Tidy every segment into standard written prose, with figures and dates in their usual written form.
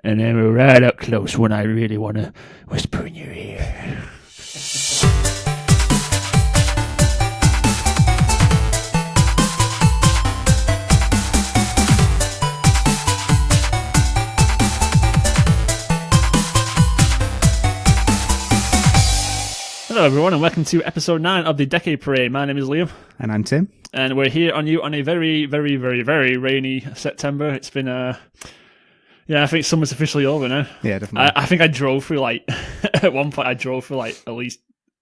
and then we're right up close when I really want to whisper in your ear. Hello everyone and welcome to episode 9 of the Decade Parade. My name is Liam. And I'm Tim. And we're here on a very, very, very, very rainy September. It's been, I think summer's officially over now. Yeah, definitely. I think I drove through, at one point, at least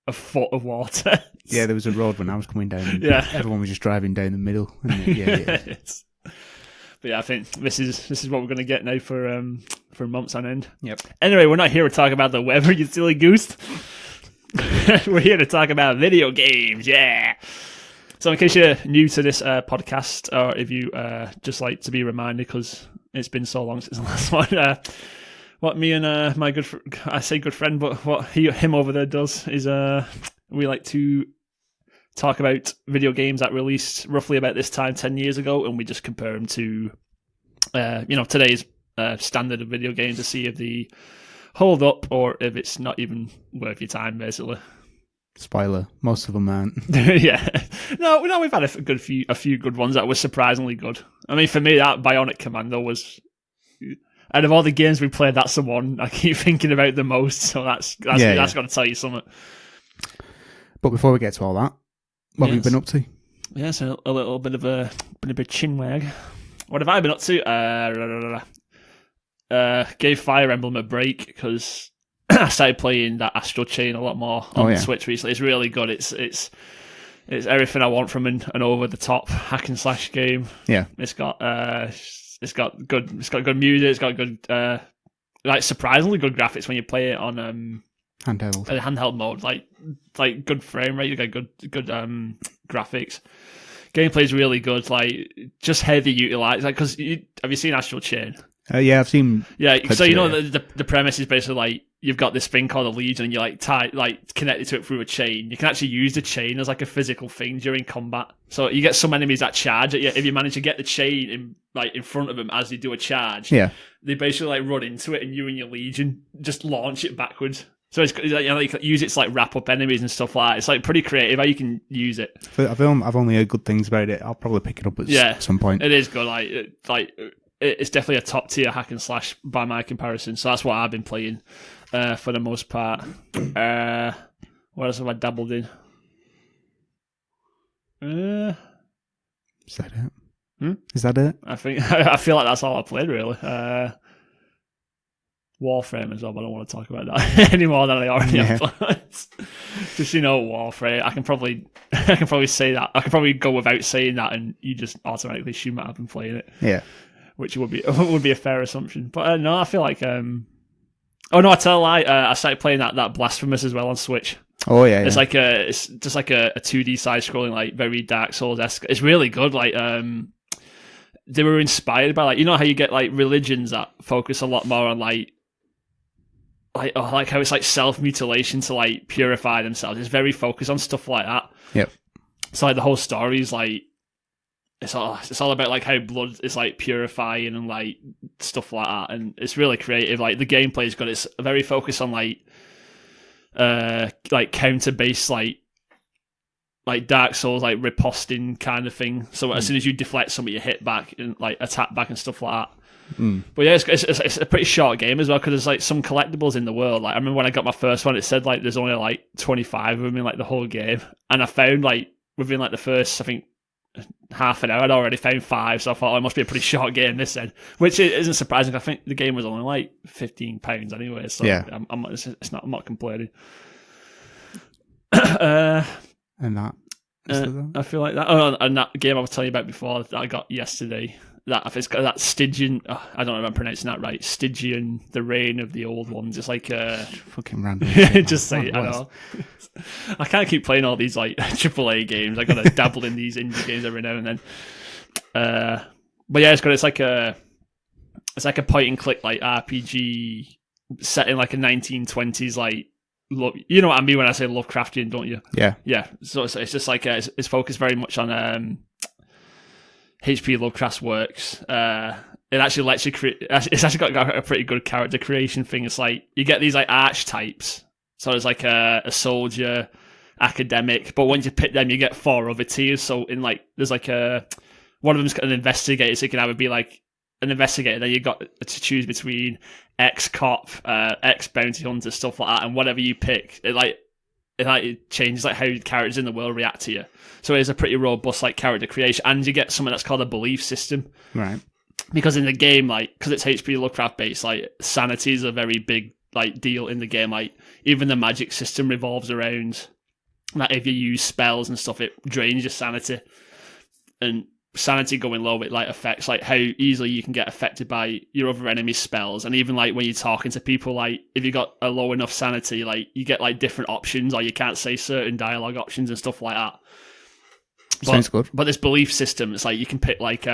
a foot of water. Yeah, there was a road when I was coming down. Yeah. Everyone was just driving down the middle. And yeah. But yeah, I think this is what we're going to get now for months on end. Yep. Anyway, we're not here to talk about the weather, you silly goose. We're here to talk about video games, yeah. So in case you're new to this podcast, or if you just like to be reminded, because it's been so long since the last one, what me and my good friend, but what him over there does is we like to talk about video games that released roughly about this time 10 years ago, and we just compare them to today's standard of video games to see if they hold up or if it's not even worth your time, basically. Spoiler, most of them aren't. Yeah. No, we've had a few good ones that were surprisingly good. I mean, for me, that Bionic Commando was, out of all the games we played, that's the one I keep thinking about the most. So that's got to tell you something. But before we get to all that, what have you been up to? Yes, a little bit of a chin wag. What have I been up to? Gave Fire Emblem a break because I started playing that Astral Chain a lot more on the Switch recently. It's really good. It's everything I want from an over the top hack and slash game. Yeah, it's got good music. It's got good surprisingly good graphics when you play it on handheld mode. Like good frame rate. You get good graphics. Gameplay is really good. Like just heavy utilized. Like have you seen Astral Chain? Yeah, I've seen. Yeah, so the premise is basically like you've got this thing called a Legion, and you're connected to it through a chain. You can actually use the chain as like a physical thing during combat. So you get some enemies that charge at you. If you manage to get the chain in front of them as they do a charge, they basically run into it, and you and your Legion just launch it backwards. So it's you can use it to wrap up enemies and stuff like that. It's pretty creative how you can use it. I've only heard good things about it. I'll probably pick it up at some point. It is good. It's definitely a top tier hack and slash by my comparison. So that's what I've been playing for the most part. What else have I dabbled in? Is that it? Is that it? I feel like that's all I played really. Warframe as well, but I don't want to talk about that any more than I already have played. Just Warframe. I can probably say that. I can probably go without saying that, and you just automatically assume that I've been playing it. Yeah. Which would be a fair assumption. But no, I feel like... Oh no, I tell a lie. I started playing that Blasphemous as well on Switch. Oh yeah. It's it's just like a 2D side scrolling, very Dark Souls-esque. It's really good. They were inspired by how you get religions that focus a lot more on how it's self-mutilation to purify themselves. It's very focused on stuff like that. Yep. So the whole story is it's all about how blood is purifying and stuff like that, and it's really creative. The gameplay is good. It's very focused on counter based Dark Souls riposting kind of thing. So as soon as you deflect something, you hit back and attack back and stuff like that. But yeah, it's a pretty short game as well because there's some collectibles in the world. I remember when I got my first one, it said there's only 25 of them in the whole game, and I found within the first, I think, half an hour, I'd already found 5, so I thought it must be a pretty short game this end, which isn't surprising. I think the game was only £15 anyway, so yeah. I'm not complaining. And that I feel like that. Oh, and that game I was telling you about before that I got yesterday. It's got that Stygian. I don't know if I'm pronouncing that right. Stygian, the reign of the old ones. It's fucking random. Just say it. I know. I can't keep playing all these AAA games. I gotta dabble in these indie games every now and then. But yeah, it's good. It's like a point and click RPG set in a 1920s you know what I mean when I say Lovecraftian, don't you? Yeah. So it's just it's focused very much on H.P. Lovecraft's works. it actually lets you create. It's actually got a pretty good character creation thing. It's like you get these like archetypes. So there's like a soldier, academic, but once you pick them, you get 4 other tiers. So in like there's like one of them's an investigator, so you can either be like an investigator, then you got to choose between ex-cop, ex-bounty hunter, stuff like that, and whatever you pick, it changes like how characters in the world react to you. So it's a pretty robust like character creation, and you get something that's called a belief system. Right. Because in the game, like, because it's HP Lovecraft based, like sanity is a very big like deal in the game. Like even the magic system revolves around that if you use spells and stuff, it drains your sanity, and sanity going low, it like affects like how easily you can get affected by your other enemy's spells. And even like when you're talking to people, like if you got a low enough sanity, like you get like different options, or you can't say certain dialogue options and stuff like that. Sounds good. But this belief system, it's like you can pick like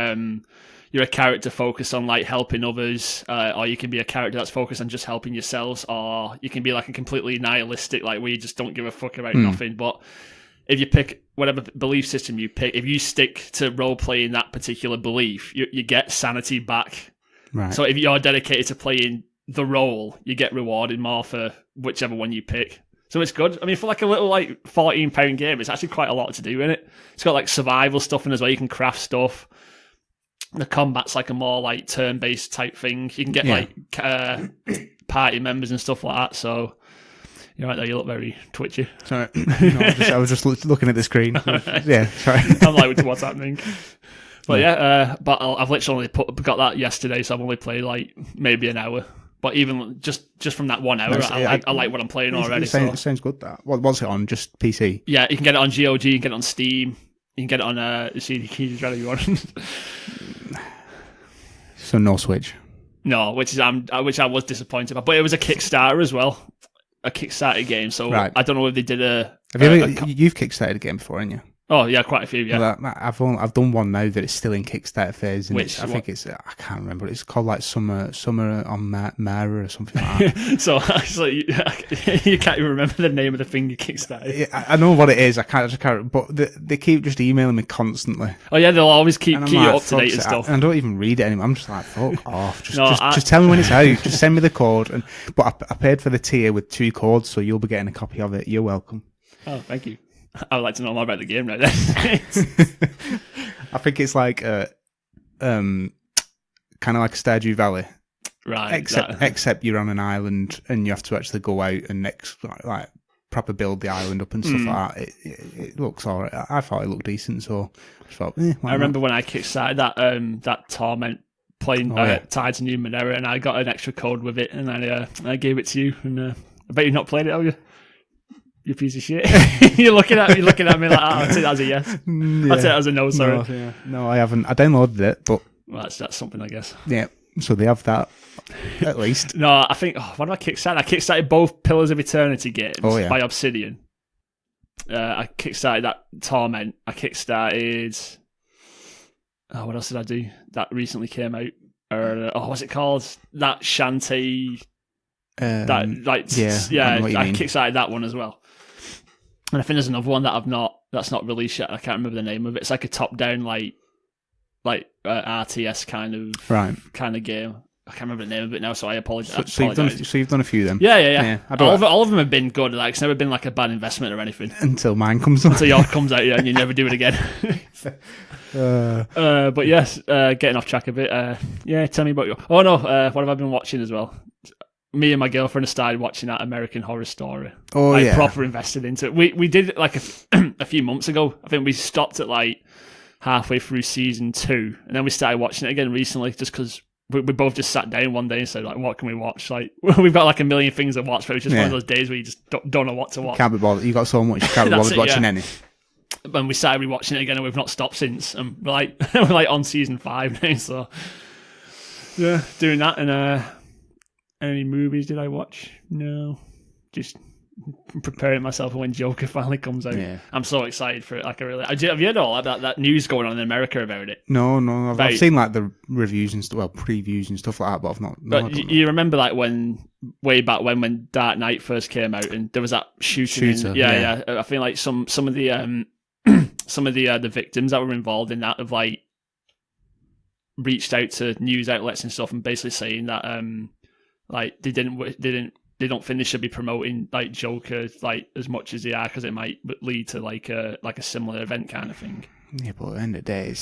you're a character focused on like helping others, or you can be a character that's focused on just helping yourselves, or you can be like a completely nihilistic, like where you just don't give a fuck about nothing. But if you pick whatever belief system you pick, if you stick to role playing that particular belief, you get sanity back. Right. So if you're dedicated to playing the role, you get rewarded more for whichever one you pick. So it's good. I mean, for like a little like £14 game, it's actually quite a lot to do in it. It's got like survival stuff in as well. You can craft stuff. The combat's like a more like turn-based type thing. You can get like party members and stuff like that. So you're right there. You look very twitchy. Sorry, I was just looking at the screen. Right. Yeah, sorry. I'm like, what's happening? But but I've literally got that yesterday, so I've only played like maybe an hour. But even just from that 1 hour, I like what I'm playing already. It sounds good. That what's it on? Just PC? Yeah, you can get it on GOG. You can get it on Steam. You can get it on CD keys, whatever you want. So no Switch. No, which I was disappointed about. But it was a Kickstarter as well, a Kickstarter game. So right. I don't know if they did you've Kickstarted a game before, haven't you? Oh yeah, quite a few. Yeah, well, I've done one now that it's still in Kickstarter phase. And I think I can't remember. It's called like Summer on Mara or something like that. So you can't even remember the name of the thing you Kickstarted. Yeah, I know what it is. I can't. But they keep just emailing me constantly. Oh yeah, they'll always keep you up to date and stuff. And I don't even read it anymore. I'm just like, fuck off. Just tell me when it's out. Just send me the code. But I paid for the tier with 2 codes, so you'll be getting a copy of it. You're welcome. Oh, thank you. I would like to know more about the game right then. I think it's like kind of like a Stardew Valley, right? Except you're on an island and you have to actually go out and like proper build the island up and stuff like that. It looks alright. I thought it looked decent, so I thought. I remember when I kickstarted that Torment playing Tides of Numenera, and I got an extra code with it, and I gave it to you. And I bet you've not played it, have you? You piece of shit. You're looking at me like I'll take that as a yes. I'll take that as a no, sorry. No, I haven't. I downloaded it, but well, that's something, I guess. Yeah, so they have that at least. No, I think what did I kickstart? I kickstarted both Pillars of Eternity games by Obsidian. I kickstarted that Torment. I kickstarted what else did I do that recently came out? What's it called? That Shantae I kickstarted that one as well. And I think there's another one that's not released yet. I can't remember the name of it. It's like a top-down like RTS kind of game. I can't remember the name of it now, so I apologize. So you've done a few then? Yeah. All of them have been good. Like it's never been like a bad investment or anything. Until mine comes on. Until yours comes out, and you never do it again. But yes, getting off track a bit. Tell me about your. Oh no, what have I been watching as well? Me and my girlfriend have started watching that American Horror Story. Oh, yeah. Proper invested into it. We did it like a few months ago. I think we stopped at like halfway through season 2, and then we started watching it again recently just because we both just sat down one day and said, like, what can we watch? Like, we've got like a million things to watch, but it's just one of those days where you just don't know what to watch. Can't be bothered. You got so much, you can't be bothered watching any. And we started rewatching it again, and we've not stopped since. And we're like on season 5 now, so yeah, doing that. And any movies did I watch? No, just preparing myself for when Joker finally comes out. Yeah. I'm so excited for it. Like, have you heard all that news going on in America about it? No, I've seen like the reviews and stuff, previews and stuff like that, but I've not. No, but you remember like way back when Dark Knight first came out, and there was that shooting. Yeah. I feel like some of the some of the victims that were involved in that have like reached out to news outlets and stuff, and basically saying that like they don't think they should be promoting like Joker like as much as they are because it might lead to like a similar event kind of thing. Yeah, but at the end of the day,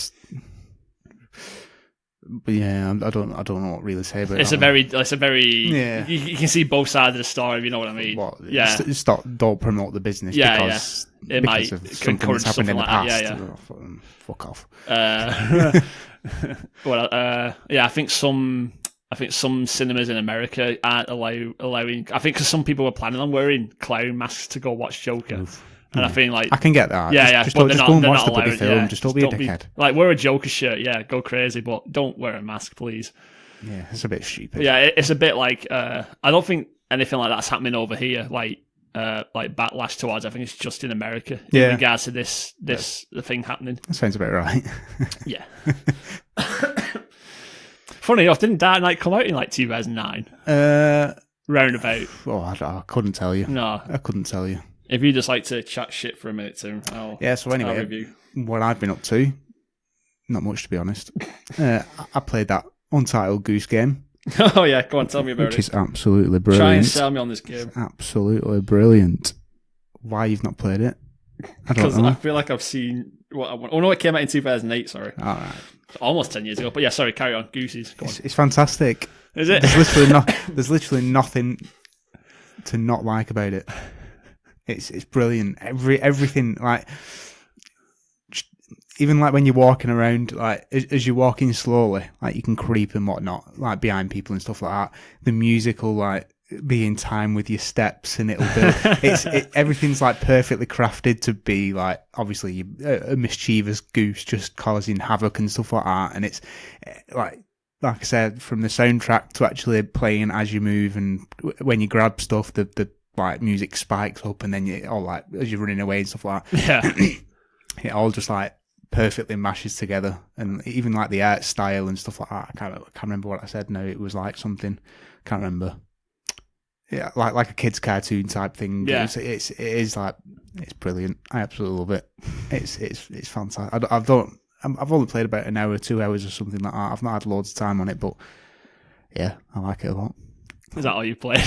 but yeah, I don't know what really to say about it. It's a very yeah. You can see both sides of the story, if you know what I mean. What? Yeah. Don't promote the business because it might of something that's happened in the like past. That, Oh, fuck off. Well, I think some cinemas in America aren't allowing. I think because some people were planning on wearing clown masks to go watch Joker. Oof. And I think like I can get that. Just go and watch the bloody film. Just don't be a dickhead. Like wear a Joker shirt, go crazy, but don't wear a mask, please. Yeah, it's a bit stupid. Yeah, it's a bit like I don't think anything like that's happening over here. Like backlash towards. I think it's just in America in regards to this the thing happening. That sounds about right. Yeah. Funny enough, didn't Dark Knight come out in like 2009? Roundabout. Oh, I couldn't tell you. No, I couldn't tell you. If you just like to chat shit for a minute, Tim. So anyway, what I've been up to, not much to be honest. I played that Untitled Goose Game. Oh yeah, go on, tell me about which is absolutely brilliant. Try and sell me on this game. It's absolutely brilliant. Why you've not played it? I don't know. I feel like I've seen what I want. Oh no, it came out in 2008. Sorry, all right, almost 10 years ago. But yeah, sorry, carry on. Goosies. Go on. It's fantastic. Is it? There's literally nothing to not like about it. It's brilliant. Everything, like, even like when you're walking around, like as you're walking slowly, like you can creep and whatnot, like behind people and stuff like that. The music will like be in time with your steps, and it'll be everything's like perfectly crafted to be like obviously a mischievous goose just causing havoc and stuff like that. And it's like I said, from the soundtrack to actually playing as you move, and when you grab stuff, the like music spikes up, and then you all like as you're running away and stuff like that. Yeah, it all just like perfectly mashes together, and even like the art style and stuff like that. I can't remember what I said now. It was like something. Can't remember. Yeah, like a kid's cartoon type thing. Yeah, it is like it's brilliant. I absolutely love it. It's fantastic. I've only played about an hour, 2 hours, or something like that. I've not had loads of time on it, but yeah, I like it a lot. Is that all you played?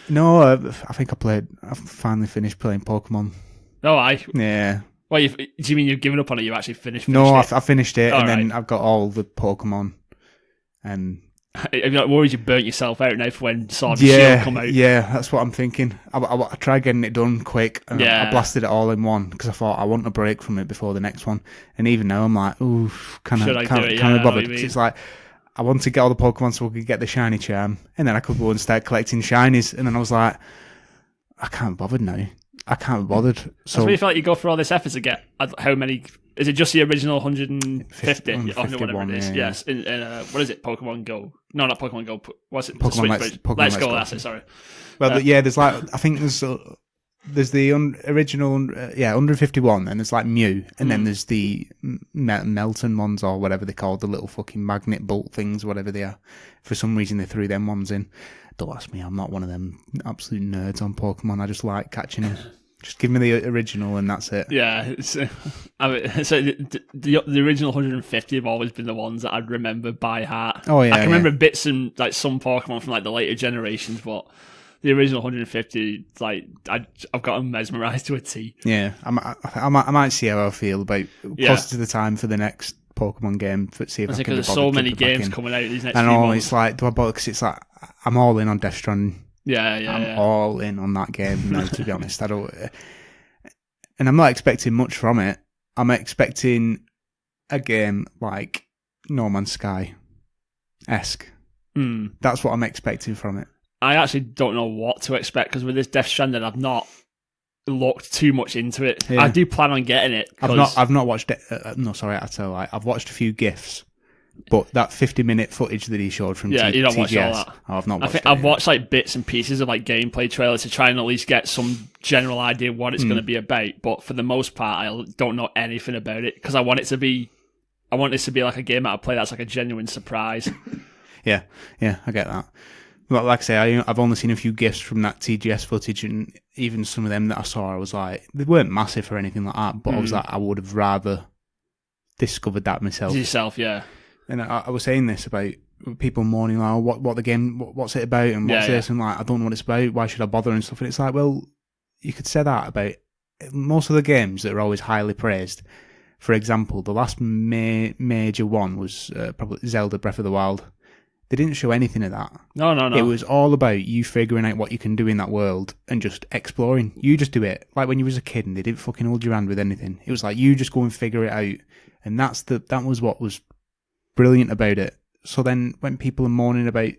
No, I think I've finally finished playing Pokemon. Oh, yeah. Well, do you mean you've given up on it? You actually finished No, it? I finished it, and then right. I've got all the Pokemon. And have you not worried you burnt yourself out now for when Sword and Shield come out? Yeah, that's what I'm thinking. I tried getting it done quick, and I blasted it all in one because I thought I want a break from it before the next one. And even now, I'm like, ooh, can I bother? Because it's like, I want to get all the Pokemon so we could get the shiny charm, and then I could go and start collecting shinies. And then I was like, I can't be bothered now. I can't be bothered. So you feel like you go through all this effort to get how many? Is it just the original 150? Whatever it is. Yeah. Yes. In what is it? Pokemon Go? No, not Pokemon Go. What's it? Pokemon Let's Go. That's it. Sorry. Well, there's like I think there's the original 151, and there's like Mew, and then there's the Melton ones or whatever they're called, the little fucking magnet bolt things, whatever they are. For some reason, they threw them ones in. Don't ask me. I'm not one of them absolute nerds on Pokemon. I just like catching them. Just give me the original and that's it. Yeah, so the original 150 have always been the ones that I'd remember by heart. Oh yeah, I can remember bits and like some Pokemon from like the later generations, but the original 150, like I've got them mesmerised to a T. Yeah, I might see how I feel about closer to the time for the next Pokemon game. See if I can. Because there's so many games coming out these next. I know, few months. It's like, do I bother? Because it's like I'm all in on Death Stranding. I'm all in on that game now, to be honest. I don't, and I'm not expecting much from it. I'm expecting a game like No Man's Sky-esque. That's what I'm expecting from it. I actually don't know what to expect because with this Death Stranding, I've not looked too much into it. Yeah. I do plan on getting it. I've not watched it. No, sorry, I tell you, I've watched a few GIFs. But that 50-minute footage that he showed from you don't watch all that. I've not watched it. I've watched like bits and pieces of like gameplay trailers to try and at least get some general idea of what it's going to be about. But for the most part, I don't know anything about it because I want this to be like a game that I play that's like a genuine surprise. Yeah, I get that. But like I say, I've only seen a few GIFs from that TGS footage, and even some of them that I saw, I was like, they weren't massive or anything like that, but I was like, I would have rather discovered that myself. Yourself, yeah. And I was saying this about people mourning, like, oh, what the game, what's it about, and what's this, and like, I don't know what it's about. Why should I bother and stuff? And it's like, well, you could say that about most of the games that are always highly praised. For example, the last major one was probably Zelda Breath of the Wild. They didn't show anything of that. No. It was all about you figuring out what you can do in that world and just exploring. You just do it. Like when you was a kid and they didn't fucking hold your hand with anything. It was like you just go and figure it out. And that was what was brilliant about it. So then when people are moaning about...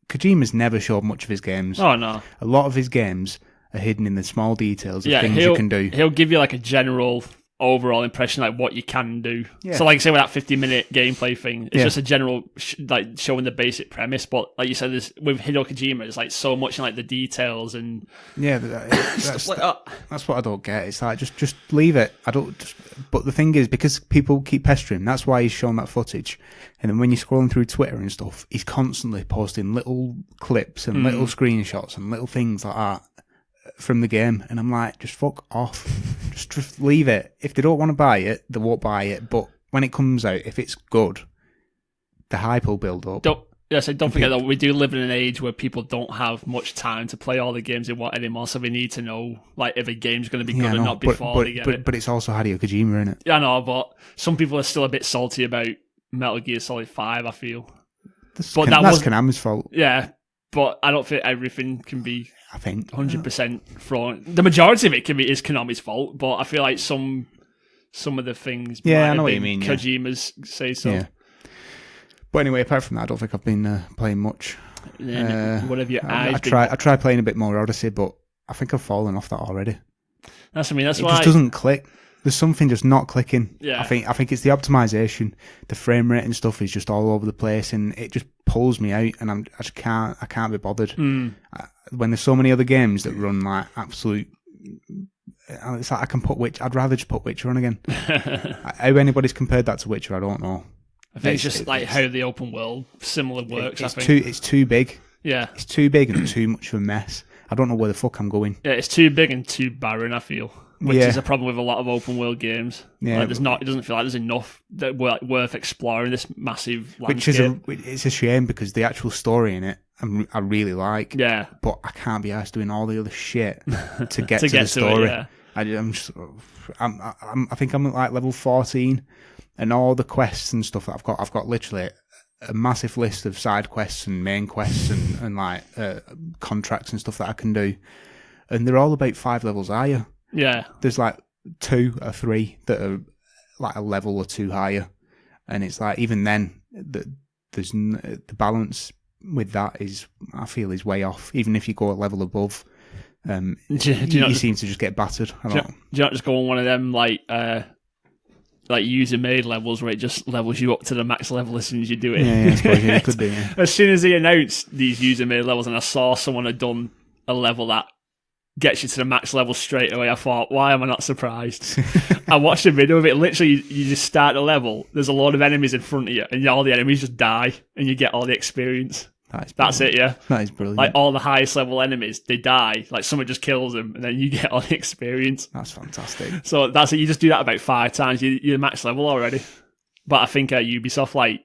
Kojima's never showed much of his games. Oh, no. A lot of his games are hidden in the small details of things you can do. He'll give you like a general... overall impression, like what you can do. Yeah. So, like say with that 50-minute gameplay thing, it's just a general like showing the basic premise. But like you said, with Hideo Kojima, there's like so much in like the details and that's like that. That's what I don't get. It's like just leave it. I don't. But the thing is, because people keep pestering, that's why he's shown that footage. And then when you're scrolling through Twitter and stuff, he's constantly posting little clips and little screenshots and little things like that from the game, and I'm like, just fuck off. just leave it. If they don't want to buy it, they won't buy it. But when it comes out, if it's good, the hype will build up. Don't forget that we do live in an age where people don't have much time to play all the games they want anymore, so they need to know like if a game's going to be good or not before they get it. But it's also Hideo Kojima, isn't it? Yeah, I know, but some people are still a bit salty about Metal Gear Solid 5, I feel. That's Konami's fault. Yeah, but I don't think everything can be... I think 100% thrown. The majority of it is Konami's fault, but I feel like some of the things. I know what you mean. Kojima's say so. Yeah. But anyway, apart from that, I don't think I've been playing much. What have your eyes? I tried playing a bit more Odyssey, but I think I've fallen off that already. That's why it just doesn't click. There's something just not clicking. Yeah. I think it's the optimization. The frame rate and stuff is just all over the place, and it just pulls me out, and I just can't be bothered. When there's so many other games that run like absolute, it's like I'd rather just put Witcher on again. How anybody's compared that to Witcher, I don't know. I think it's just like how the open world similar works. It's too big. Yeah, it's too big and too much of a mess. I don't know where the fuck I'm going. Yeah, it's too big and too barren, I feel. Which is a problem with a lot of open world games. Yeah, like it doesn't feel like there's enough that worth exploring this massive landscape. It's a shame because the actual story in it I really like. Yeah, but I can't be asked doing all the other shit to get to the story. It, yeah. I think I'm at like level 14, and all the quests and stuff that I've got literally a massive list of side quests and main quests and like contracts and stuff that I can do, and they're all about 5 levels higher. Yeah, there's like 2 or 3 that are like a level or 2 higher, and it's like even then there's the balance with that is, I feel, is way off. Even if you go a level above, you seem to just get battered. Do you not just go on one of them like user made levels where it just levels you up to the max level as soon as you do it? Yeah, I suppose you could do. Yeah. As soon as they announced these user made levels, and I saw someone had done a level that gets you to the max level straight away, I thought, why am I not surprised? I watched a video of it. Literally, you just start the level, there's a load of enemies in front of you, and all the enemies just die, and you get all the experience. That's it, yeah. That is brilliant. Like all the highest level enemies, they die. Like someone just kills them, and then you get all the experience. That's fantastic. So that's it. You just do that about 5 times, you're max level already. But I think Ubisoft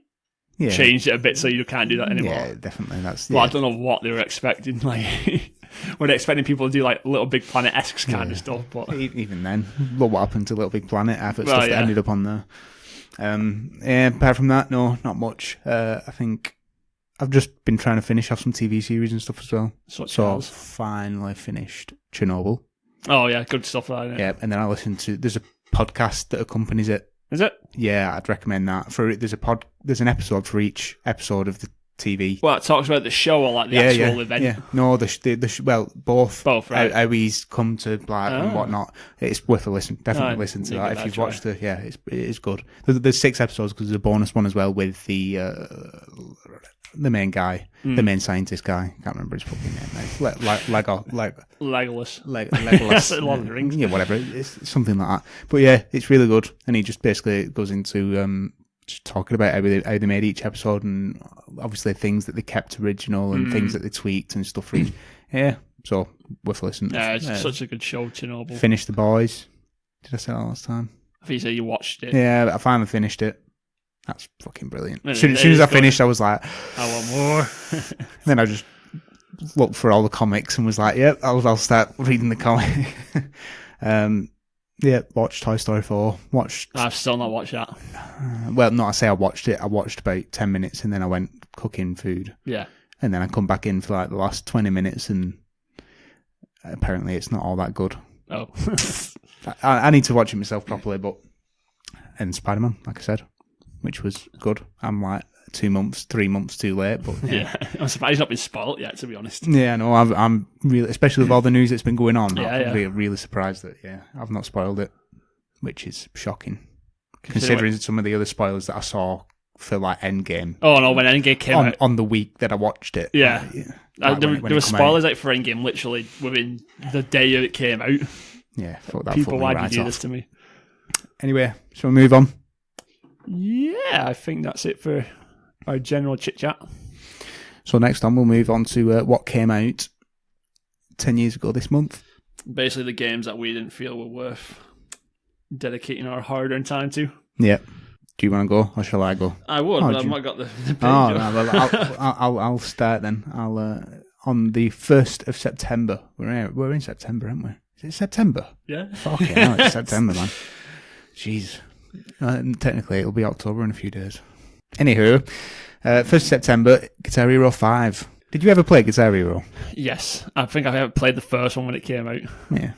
changed it a bit so you can't do that anymore. Yeah, definitely. Well, I don't know what they were expecting. Like, were they expecting people to do like Little Big Planet-esque kind of stuff? But even then, look what happened to Little Big Planet after stuff that ended up on there. Apart from that, no, not much. I think I've just been trying to finish off some TV series and stuff as well. So I've finally finished Chernobyl. Oh yeah, good stuff there. Yeah, and then I listened to, there's a podcast that accompanies it. Is it? Yeah, I'd recommend that. There's an episode for each episode of the TV. Well, it talks about the show or like the actual event. Yeah, no, both. Both, right? How he's come to and whatnot. It's worth a listen. Definitely listen to that if you've watched it. Yeah, it is good. There's 6 episodes because there's a bonus one as well with the main guy, the main scientist guy. Can't remember his fucking name now. Legolas. Legolas. Lord of the Rings. Yeah, whatever. It's something like that. But yeah, it's really good. And he just basically goes into just talking about how they made each episode, and obviously things that they kept original and things that they tweaked and stuff for each. Yeah, so worth listening. Yeah, it's such a good show, Chernobyl. Finish The Boys. Did I say that last time? I think you said you watched it. Yeah, I finally finished it. That's fucking brilliant. It As soon is as I good. finished, I was like, I want more. then I just looked for all the comics and was like, yep, I'll start reading the comic. Yeah, watched Toy Story 4. I've still not watched that. Well, not I say I watched it. I watched about 10 minutes and then I went cooking food. Yeah. And then I come back in for like the last 20 minutes and apparently it's not all that good. Oh. I need to watch it myself properly, and Spider-Man, like I said, which was good. I'm like 3 months too late, but Yeah. I'm surprised he's not been spoilt yet, to be honest. yeah, no, I'm really, especially with all the news that's been going on. Yeah, I'm yeah. really surprised that I've not spoiled it, which is shocking considering some of the other spoilers that I saw for like Endgame. Oh no, when Endgame came out. On the week that I watched it. Yeah. Like, There when were it come spoilers out. out for Endgame literally within the day it came out. Yeah, fuck that. People, why'd you right do off. this to me? Anyway, shall we move on? Yeah, I think that's it for our general chit chat. So next on, we'll move on to what came out 10 years ago this month. Basically, the games that we didn't feel were worth dedicating our hard-earned time to. Yeah. Do you want to go or shall I go? I would, Oh, but do I've you- not got the page Oh, up. no, well, I'll start then. On the 1st of September. We're in September, aren't we? Is it September? Yeah. Fucking hell, it's September, man. Jeez. Technically, it'll be October in a few days. Anywho, 1st of September, Guitar Hero 5. Did you ever play Guitar Hero? Yes, I think I played the first one when it came out. Yeah.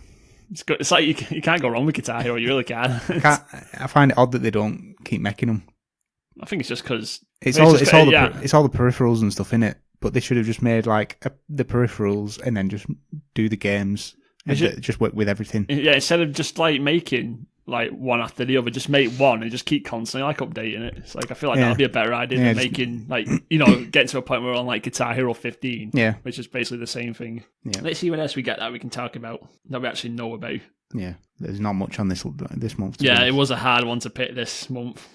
It's good. It's like you can't go wrong with Guitar Hero. You really can. I find it odd that they don't keep making them. I think it's just because It's all the yeah. it's all the peripherals and stuff in it, but they should have just made like the peripherals and then just do the games and just work with everything. Yeah, instead of just like making like one after the other, just make one and just keep constantly like updating it. It's like I feel like Yeah. that'd be a better idea Yeah, than just- making like getting to a point where we're on like Guitar Hero 15, Yeah, which is basically the same thing. Yeah. Let's see what else we get that we can talk about that we actually know about. yeah. There's not much on this month. to Yeah, be it honest. was a hard one to pick this month.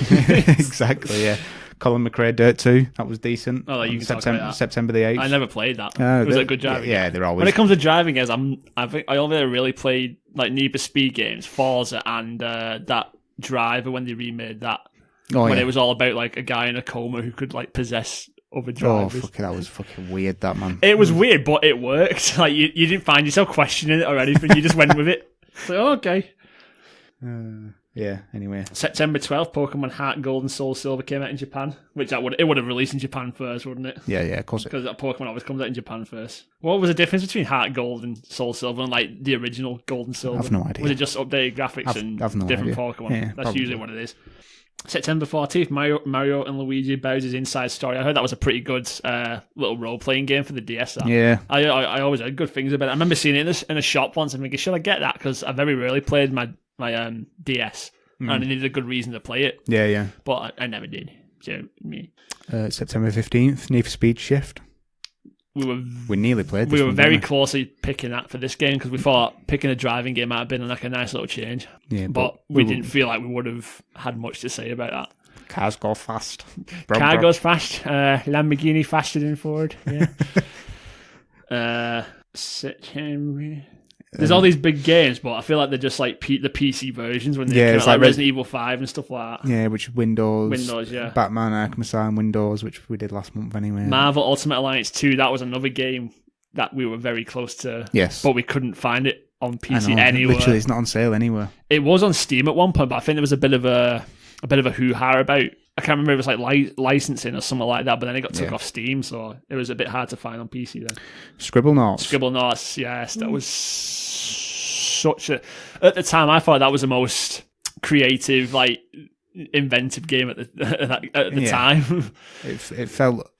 Exactly. Yeah, Colin McRae Dirt 2. That was decent. Oh, you On can talk September about that. September the 8th. I never played that. Oh, Was they're- it a good driving? Yeah, they're always. When it comes to driving games, I think I only really played like Need for Speed games, Forza, and that Driver when they remade that. oh, When yeah. it was all about like a guy in a coma who could like possess other Oh, drivers. fucking, that was fucking weird. That man. It was weird, but it worked. Like you didn't find yourself questioning it or anything. You just went with it. It's like, oh, okay. Yeah. Anyway. September 12th, Pokemon Heart Gold and Soul Silver came out in Japan, which it would have released in Japan first, wouldn't it? Yeah. Of course. Because that Pokemon always comes out in Japan first. What was the difference between Heart Gold and Soul Silver and like the original Gold and Silver? I've no idea. Was it just updated graphics and I've no different idea. Pokemon? Yeah, That's probably. usually what it is. September 14th, Mario and Luigi Bowser's Inside Story. I heard that was a pretty good little role-playing game for the DS. That. Yeah. I always heard good things about it. I remember seeing it in a shop once and thinking, should I get that? Because I very rarely played my DS and I needed a good reason to play it, Yeah. but I never did. So me, September 15th, Need for Speed Shift. We nearly played this we were one, very didn't closely picking that for this game because we thought picking a driving game might have been like a nice little change. Yeah, But we didn't feel like we would have had much to say about that. Cars go fast. Car goes fast. Lamborghini faster than Ford. Yeah. September. There's all these big games, but I feel like they're just like the PC versions when they Yeah, come it's out, like like Resident Evil 5 and stuff like that. Yeah, which Windows. Windows, yeah. Batman Arkham Asylum Windows, which we did last month anyway. Marvel Ultimate Alliance 2, that was another game that we were very close to, Yes. but we couldn't find it on I PC know, anywhere. literally, it's not on sale anywhere. It was on Steam at one point, but I think there was a bit of a hoo-ha about. I can't remember if it was like licensing or something like that, but then it got took Yeah. off Steam, so it was a bit hard to find on PC then. Scribble Notes. Scribble Notes, yes, that was such a. At the time, I thought that was the most creative, like inventive game at the Yeah. time. It felt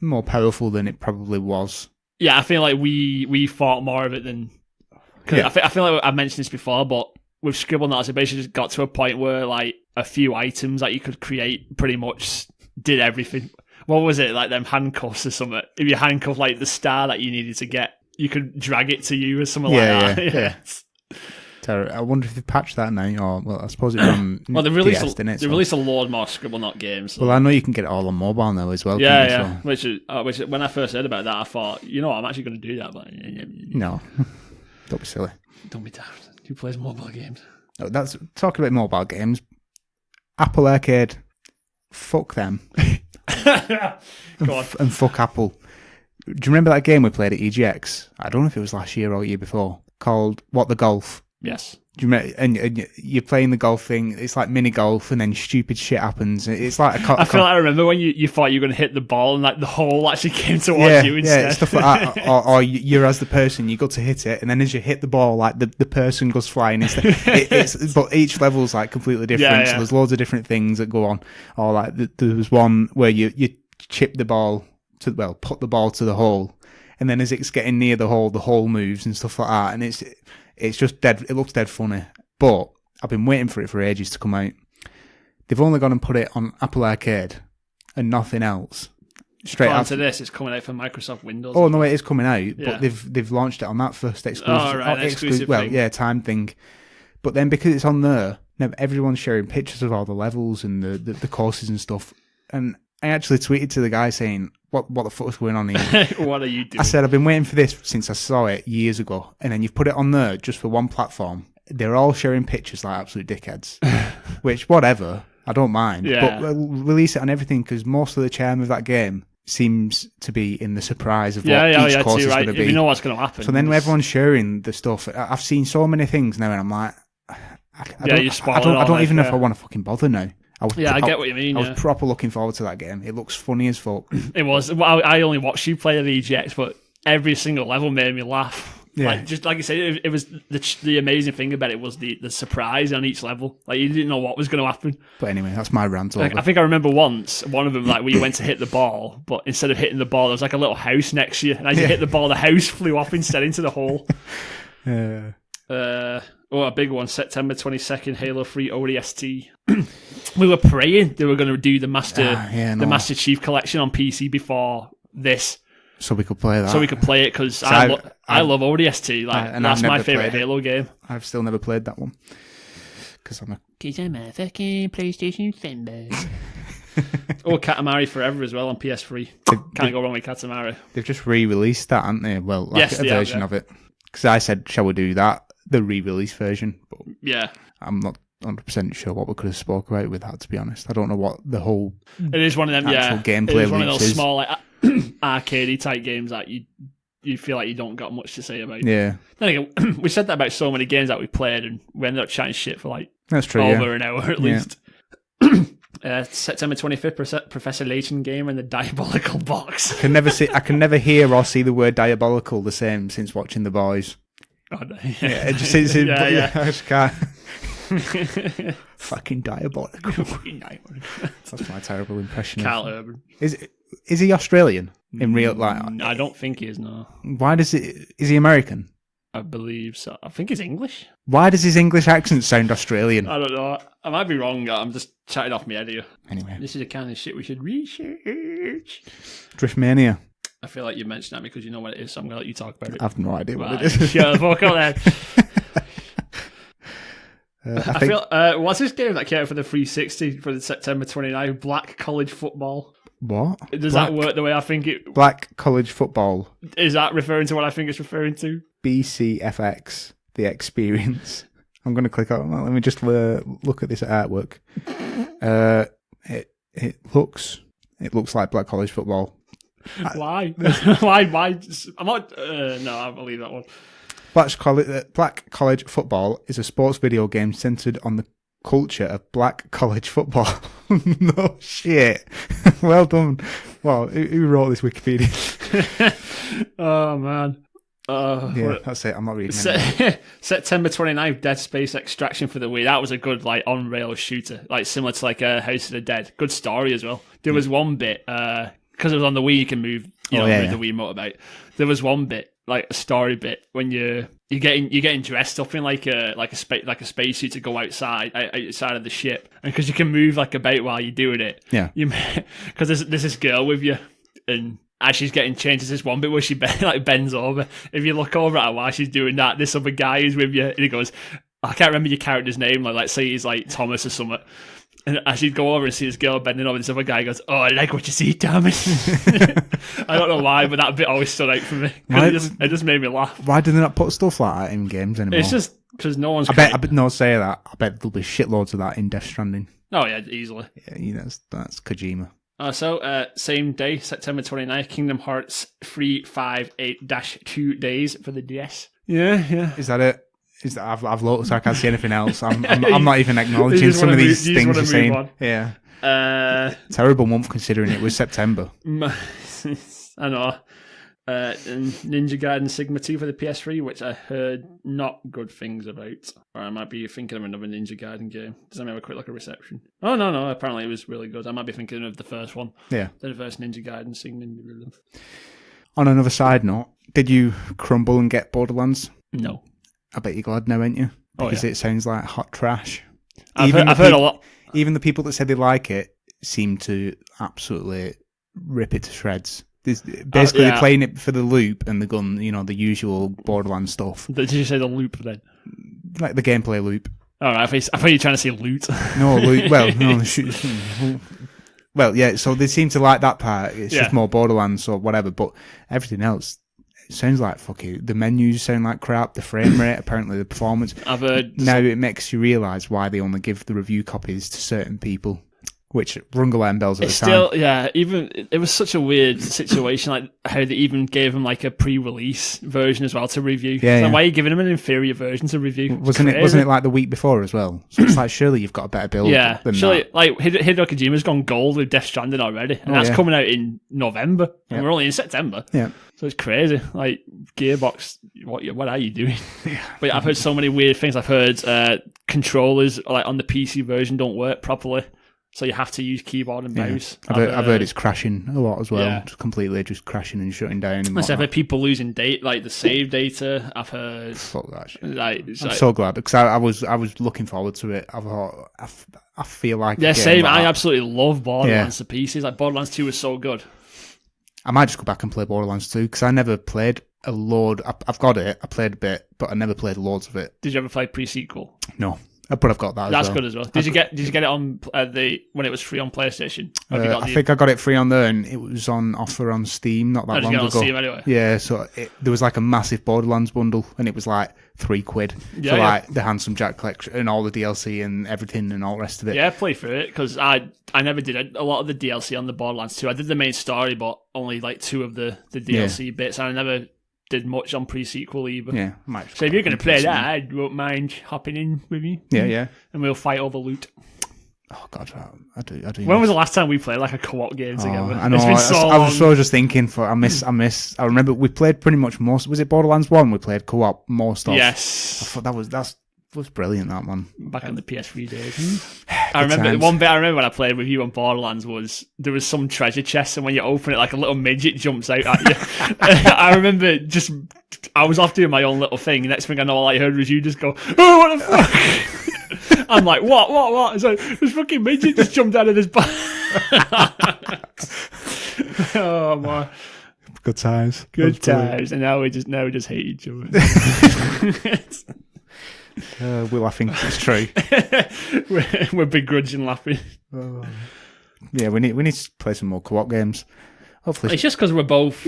more powerful than it probably was. Yeah, I feel like we thought more of it than. Cause Yeah. I feel like I mentioned this before, but with Scribble Notes, it basically just got to a point where like a few items that you could create pretty much did everything. What was it, like them handcuffs or something? If you handcuff like the star that you needed to get, you could drag it to you or something Yeah, like that. yeah. I wonder if they patched that now, or well, I suppose it's on Well, they DS, released didn't it? they So- released a load more Scribble Knot games. So. Well, I know you can get it all on mobile now as well. Yeah, can't yeah. you? So- Which when I first heard about that, I thought, you know, I'm actually going to do that, but no, don't be silly. don't be daft. Who plays mobile games? Oh, that's talking about mobile games. Apple Arcade, fuck them. Go on. And fuck Apple. Do you remember that game we played at EGX? I don't know if it was last year or year before, called What the Golf? Yes. Do you remember? And you're playing the golf thing. It's like mini golf, and then stupid shit happens. It's like I feel like I remember when you thought you were going to hit the ball, and like the hole actually came towards you instead. Yeah, stuff like that. or you're as the person, you go to hit it, and then as you hit the ball, like the person goes flying instead. But each level's like completely different. Yeah. So there's loads of different things that go on. Or like there was one where you chip the ball put the ball to the hole, and then as it's getting near the hole moves and stuff like that, and it's just dead. It looks dead funny, but I've been waiting for it for ages to come out. They've only gone and put it on Apple Arcade and nothing else. Straight after this, it's coming out for Microsoft Windows. Oh no, it is coming out, Yeah. but they've launched it on that first exclusive. Oh, right, exclusive well, thing. yeah, time thing. But then because it's on there, now everyone's sharing pictures of all the levels and the courses and stuff. And I actually tweeted to the guy saying, "What the fuck is going on here?" What are you doing? I said, I've been waiting for this since I saw it years ago, and then you've put it on there just for one platform. They're all sharing pictures like absolute dickheads, which, whatever, I don't mind. Yeah. But release it on everything, because most of the charm of that game seems to be in the surprise of what each course is going to be. If you know what's going to happen. So then everyone's sharing the stuff. I've seen so many things now, and I'm like, I don't even know if I want to fucking bother now. I get what you mean. I was proper looking forward to that game. It looks funny as fuck. It was. Well, I only watched you play the EGX, but every single level made me laugh. Yeah. Like, just like you said, it was the amazing thing about it was the surprise on each level. Like, you didn't know what was going to happen. But anyway, that's my rant over. Like, I think I remember once one of them, like, where you went to hit the ball, but instead of hitting the ball, there was like a little house next to you, and as you hit the ball, the house flew off instead into the hole. A big one, September 22nd, Halo 3 ODST. We were praying they were going to do the Master Chief Collection on PC before this. So we could play that. So we could play it, because I love ODST. Like, that's my favourite Halo game. I've still never played that one. Because I'm a fucking PlayStation fanboy. Katamari Forever as well on PS3. Can't go wrong with Katamari. They've just re-released that, haven't they? Well, like yes, a version of it. Because I said, shall we do that? The re-release version. But yeah. I'm not 100% sure what we could have spoke about with that, to be honest. I don't know what the whole it is one of them, gameplay it is one of those small, like, arcadey type games that you feel like you don't got much to say about. Yeah. Then again, we said that about so many games that we played, and we ended up chatting shit for like that's true, over an hour at least. September 25th, Professor Layton game and the Diabolical Box. I can never hear or see the word diabolical the same since watching The Boys. Oh, no. Yeah, it just is. Yeah. I just can't. Fucking diabolical. That's my terrible impression. Carl Urban. Is he Australian in real life? I don't think he is. No. Why is he American? I believe so. I think he's English. Why does his English accent sound Australian? I don't know. I might be wrong. I'm just chatting off my head here. Anyway, this is the kind of shit we should research. Driftmania. I feel like you mentioned that because you know what it is, so I'm going to let you talk about it. I have no idea what it is. Shut the fuck up then. I feel, what's this game that came out for the 360 for the September 29? Black College Football. What? Does that work the way I think it... Black College Football. Is that referring to what I think it's referring to? BCFX, The Experience. I'm going to click on... Let me just look at this artwork. It looks like Black College Football. Why? Why? I'm not... no, I believe that one. Black College Football is a sports video game centered on the culture of black college football. No shit. Well done. Well, who wrote this Wikipedia? Oh, man. Yeah, that's it. I'm not reading it. September 29th, Dead Space Extraction for the Wii. That was a good, like, on-rail shooter. Like, similar to, like, House of the Dead. Good story as well. There was one bit, because it was on the Wii, you can move, move the Wii remote about. There was one bit, like a story bit, when you're getting dressed up in like a spacesuit to go outside of the ship, and because you can move like about while you're doing it. Yeah. Because there's this girl with you, and as she's getting changed, there's this one bit where she bends over. If you look over at her while she's doing that, this other guy is with you, and he goes, I can't remember your character's name. Like, let's say he's like Thomas or something. And as you'd go over and see this girl bending over, this other guy goes, "Oh, I like what you see, Thomas." I don't know why, but that bit always stood out for me. It just made me laugh. Why do they not put stuff like that in games anymore? It's just because no one's... I bet say that. I bet there'll be shitloads of that in Death Stranding. Oh yeah, easily. Yeah, that's Kojima. So, same day, September 29th, Kingdom Hearts 358-2 days for the DS. Yeah. Is that it? Is that I've looked, so I can't see anything else. I'm not even acknowledging some of these things you're saying. On. Yeah. Terrible month considering it was September. I know. And Ninja Gaiden Sigma 2 for the PS3, which I heard not good things about. Or I might be thinking of another Ninja Gaiden game. Does that have a quick look at reception? Oh, no. Apparently it was really good. I might be thinking of the first one. Yeah. The first Ninja Gaiden Sigma. On another side note, did you crumble and get Borderlands? No. I bet you're glad now, ain't you? Because it sounds like hot trash. I've heard a lot. Even the people that said they like it seem to absolutely rip it to shreds. Basically, they're playing it for the loop and the gun, the usual Borderlands stuff. Did you say the loop then? Like the gameplay loop. All right, I thought you were trying to say loot. No, loot. Well, no. Well, yeah, so they seem to like that part. It's just more Borderlands or whatever, but everything else, it sounds like fucking... The menus sound like crap, the frame rate, apparently the performance. I've heard... Now it makes you realise why they only give the review copies to certain people. Which rung alarm bells at the time. Still, yeah. Even it was such a weird situation, like how they even gave him like a pre-release version as well to review. Yeah, Why are you giving him an inferior version to review? Wasn't it like the week before as well? So it's like surely you've got a better build. Yeah, than surely that. like Hideo Kojima's gone gold with Death Stranding already, and that's coming out in November, and we're only in September. Yeah, so it's crazy. Like Gearbox, what are you doing? But I've heard so many weird things. I've heard controllers like on the PC version don't work properly. So you have to use keyboard and mouse. Yeah. I've heard it's crashing a lot as well. Yeah. Completely just crashing and shutting down. I've heard people losing like the save data. I've heard. Fuck that shit. I'm so glad because I was looking forward to it. I thought I feel like same. I absolutely love Borderlands to pieces. Like Borderlands 2 was so good. I might just go back and play Borderlands 2 because I never played a load. I've got it. I played a bit, but I never played loads of it. Did you ever play pre-sequel? No. But I've got that. That's good as well. Did you get it on when it was free on PlayStation? I think I got it free on there, and it was on offer on Steam not that long ago. Steam anyway. Yeah, so there was like a massive Borderlands bundle, and it was like £3 for like the Handsome Jack collection and all the DLC and everything and all the rest of it. Yeah, play through it because I never did a lot of the DLC on the Borderlands 2. I did the main story, but only like 2 of the DLC bits, and I never did much on pre-sequel either. Yeah, so if you're going to play that, I won't mind hopping in with you. Yeah. And we'll fight over loot. Oh God, I do. When was the last time we played like a co-op game together? I know. It's been so long. I was so just thinking. I remember we played pretty much most. Was it Borderlands 1? We played co-op most of. Yes. I thought that was brilliant. That one back in the PS3 days. I remember one bit. I remember when I played with you on Borderlands was there was some treasure chest, and when you open it, like a little midget jumps out at you. I remember I was off doing my own little thing. Next thing I know, all I heard was you just go, "Oh, what the fuck!" I'm like, "What?" It's like this fucking midget just jumped out of this box. Oh man. Good times. Good times. And now we just hate each other. We're laughing. It's true. we're begrudging laughing. Yeah, we need to play some more co-op games. Hopefully, it's just because we're both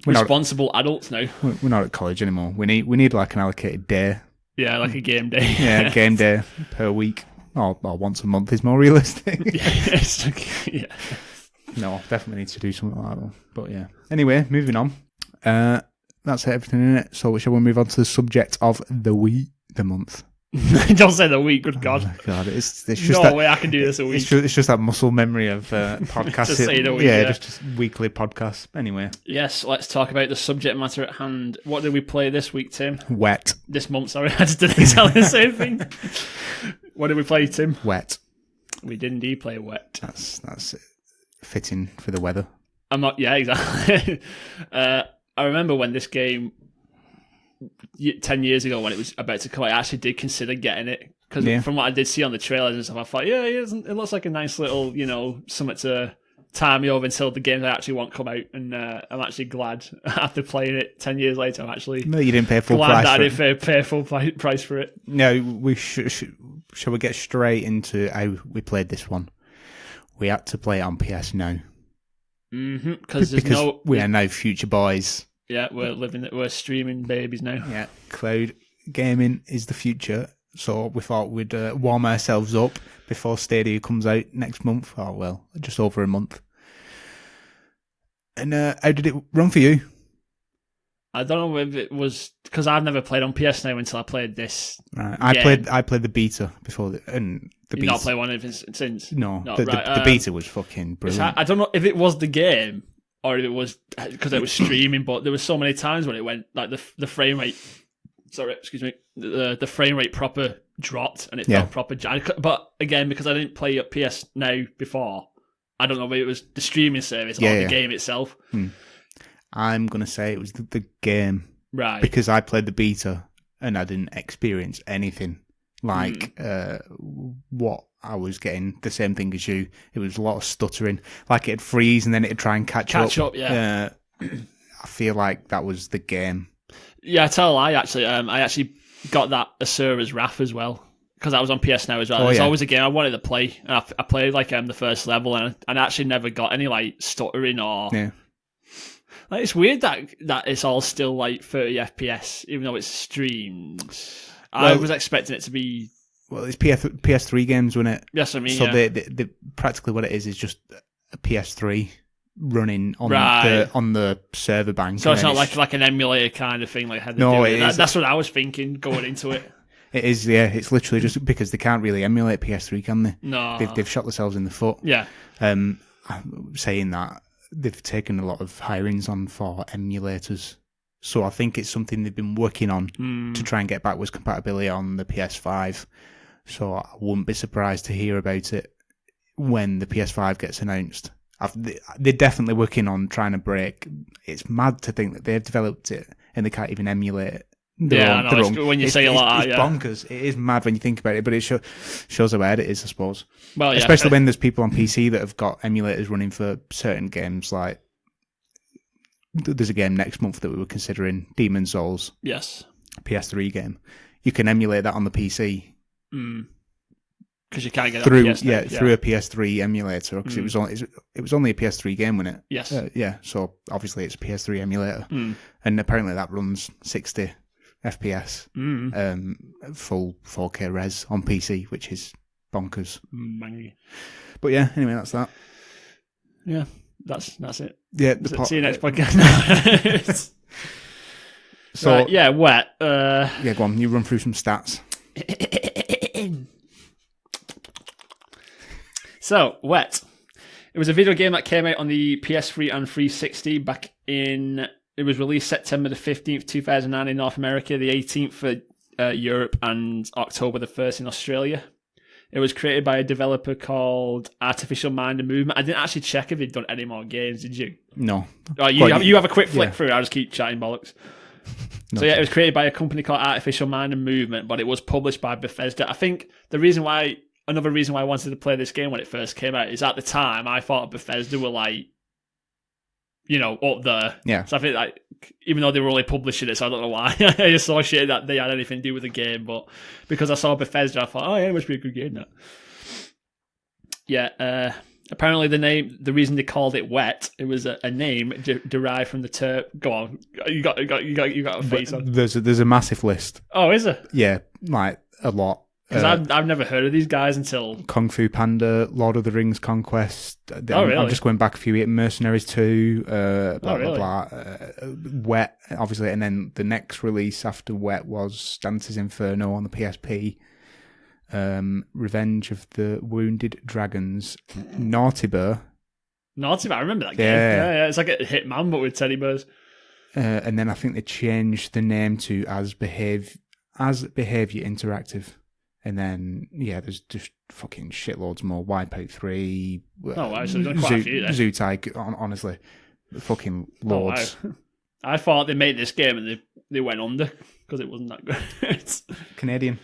responsible adults now. We're not at college anymore. We need like an allocated day. Yeah, like a game day. Yeah, game day per week. Or once a month is more realistic. Yeah. No, definitely need to do something like that. But yeah. Anyway, moving on. That's everything in it. So shall we move on to the subject of the week, the month? Don't say the week, good God. Oh God, it's just no way I can do this a week. It's just that muscle memory of podcasts. Just say the week, just weekly podcasts. Anyway. Yes, let's talk about the subject matter at hand. What did we play this week, Tim? Wet. This month, sorry. I just did exactly the same thing. What did we play, Tim? Wet. We did indeed play Wet. That's fitting for the weather. Yeah, exactly. I remember when this game 10 years ago when it was about to come out, I actually did consider getting it because from what I did see on the trailers and stuff, I thought, it looks like a nice little, something to time me over until the games I actually want come out. And I'm actually glad after playing it 10 years later. I'm actually no, you didn't pay full glad price. That I didn't pay full price for it. No, we shall we get straight into how we played this one? We had to play it on PS Now. Mm-hmm. Because we are now future boys. Yeah, we're streaming babies now. Yeah, cloud gaming is the future. So we thought we'd warm ourselves up before Stadia comes out next month. Oh, well, just over a month. And how did it run for you? I don't know if it was because I've never played on PS Now until I played this. Right. game. I played the beta before, and the You've beta. not played one of it since. No, No, the right, beta was fucking brilliant. I don't know if it was the game or if it was because it was streaming, but there was so many times when it went like the frame rate. Sorry, excuse me. The frame rate proper dropped and it felt proper. But again, because I didn't play at PS Now before, I don't know if it was the streaming service or the game itself. I'm gonna say it was the game, right? Because I played the beta and I didn't experience anything like what I was getting. The same thing as you. It was a lot of stuttering. Like it'd freeze and then it'd try and catch up. Yeah. I feel like that was the game. Yeah, I tell a lie. Actually, I actually got that Asura's Wrath as well because that was on PS Now as well. There's always a game I wanted to play, and I played like the first level, and I actually never got any like stuttering or. Yeah. Like, it's weird that it's all still like 30 FPS, even though it's streamed. I was expecting it to be. Well, it's PS3 games, wasn't it? Yes, I mean, so they practically what it is just a PS3 running on the server bank. So it's not like an emulator kind of thing, like how they do it. That's what I was thinking going into it. It is, yeah. It's literally just because they can't really emulate PS3, can they? No, they've shot themselves in the foot. Yeah. Saying that, they've taken a lot of hirings on for emulators. So I think it's something they've been working on to try and get backwards compatibility on the PS5. So I wouldn't be surprised to hear about it when the PS5 gets announced. They're definitely working on trying to break. It's mad to think that they've developed it and they can't even emulate it. When you say a lot, it's bonkers. It is mad when you think about it, but it shows how bad it is, I suppose. Well, yeah. Especially when there's people on PC that have got emulators running for certain games. Like there's a game next month that we were considering, Demon's Souls. Yes. PS3 game. You can emulate that on the PC. Because you can't get through it on through a PS3 emulator because it was only a PS3 game, wasn't it? Yes. So obviously it's a PS3 emulator, and apparently that runs 60 FPS, full 4K res on PC, which is bonkers. But yeah, anyway, that's that. Yeah, that's it. Yeah, see you next podcast. So right, yeah, Wet. Yeah, go on. You run through some stats. So, Wet. It was a video game that came out on the PS3 and 360 back in... It was released September the 15th, 2009 in North America, the 18th for Europe, and October the 1st in Australia. It was created by a developer called Artificial Mind and Movement. I didn't actually check if they'd done any more games, did you? No. Oh, you have a quick flick through. I'll just keep chatting bollocks. So yeah, it was created by a company called Artificial Mind and Movement, but it was published by Bethesda. I think another reason why I wanted to play this game when it first came out is at the time I thought Bethesda were like, up there. Yeah. So I think like, even though they were only publishing it, so I don't know why I associated that they had anything to do with the game, but because I saw Bethesda, I thought, oh yeah, it must be a good game. That. Yeah. Apparently, the reason they called it Wet, it was a name derived from the term. Go on, you got a face on. There's a massive list. Oh, is there? Yeah, like a lot. Because I've never heard of these guys until Kung Fu Panda, Lord of the Rings Conquest. Really? I'm just going back a few. Mercenaries 2, blah really? blah blah. Wet, obviously, and then the next release after Wet was Dante's Inferno on the PSP. Revenge of the Wounded Dragons, Naughty Bear. I remember that game. Yeah. It's like a Hitman, but with teddy bears. And then I think they changed the name to As Behavior Interactive. And then, there's just fucking shitloads more. Wipeout 3. Oh, wow. So there's quite a few there. Zootyke, honestly. Fucking loads. Oh, wow. I thought they made this game and they went under because it wasn't that good. Canadians?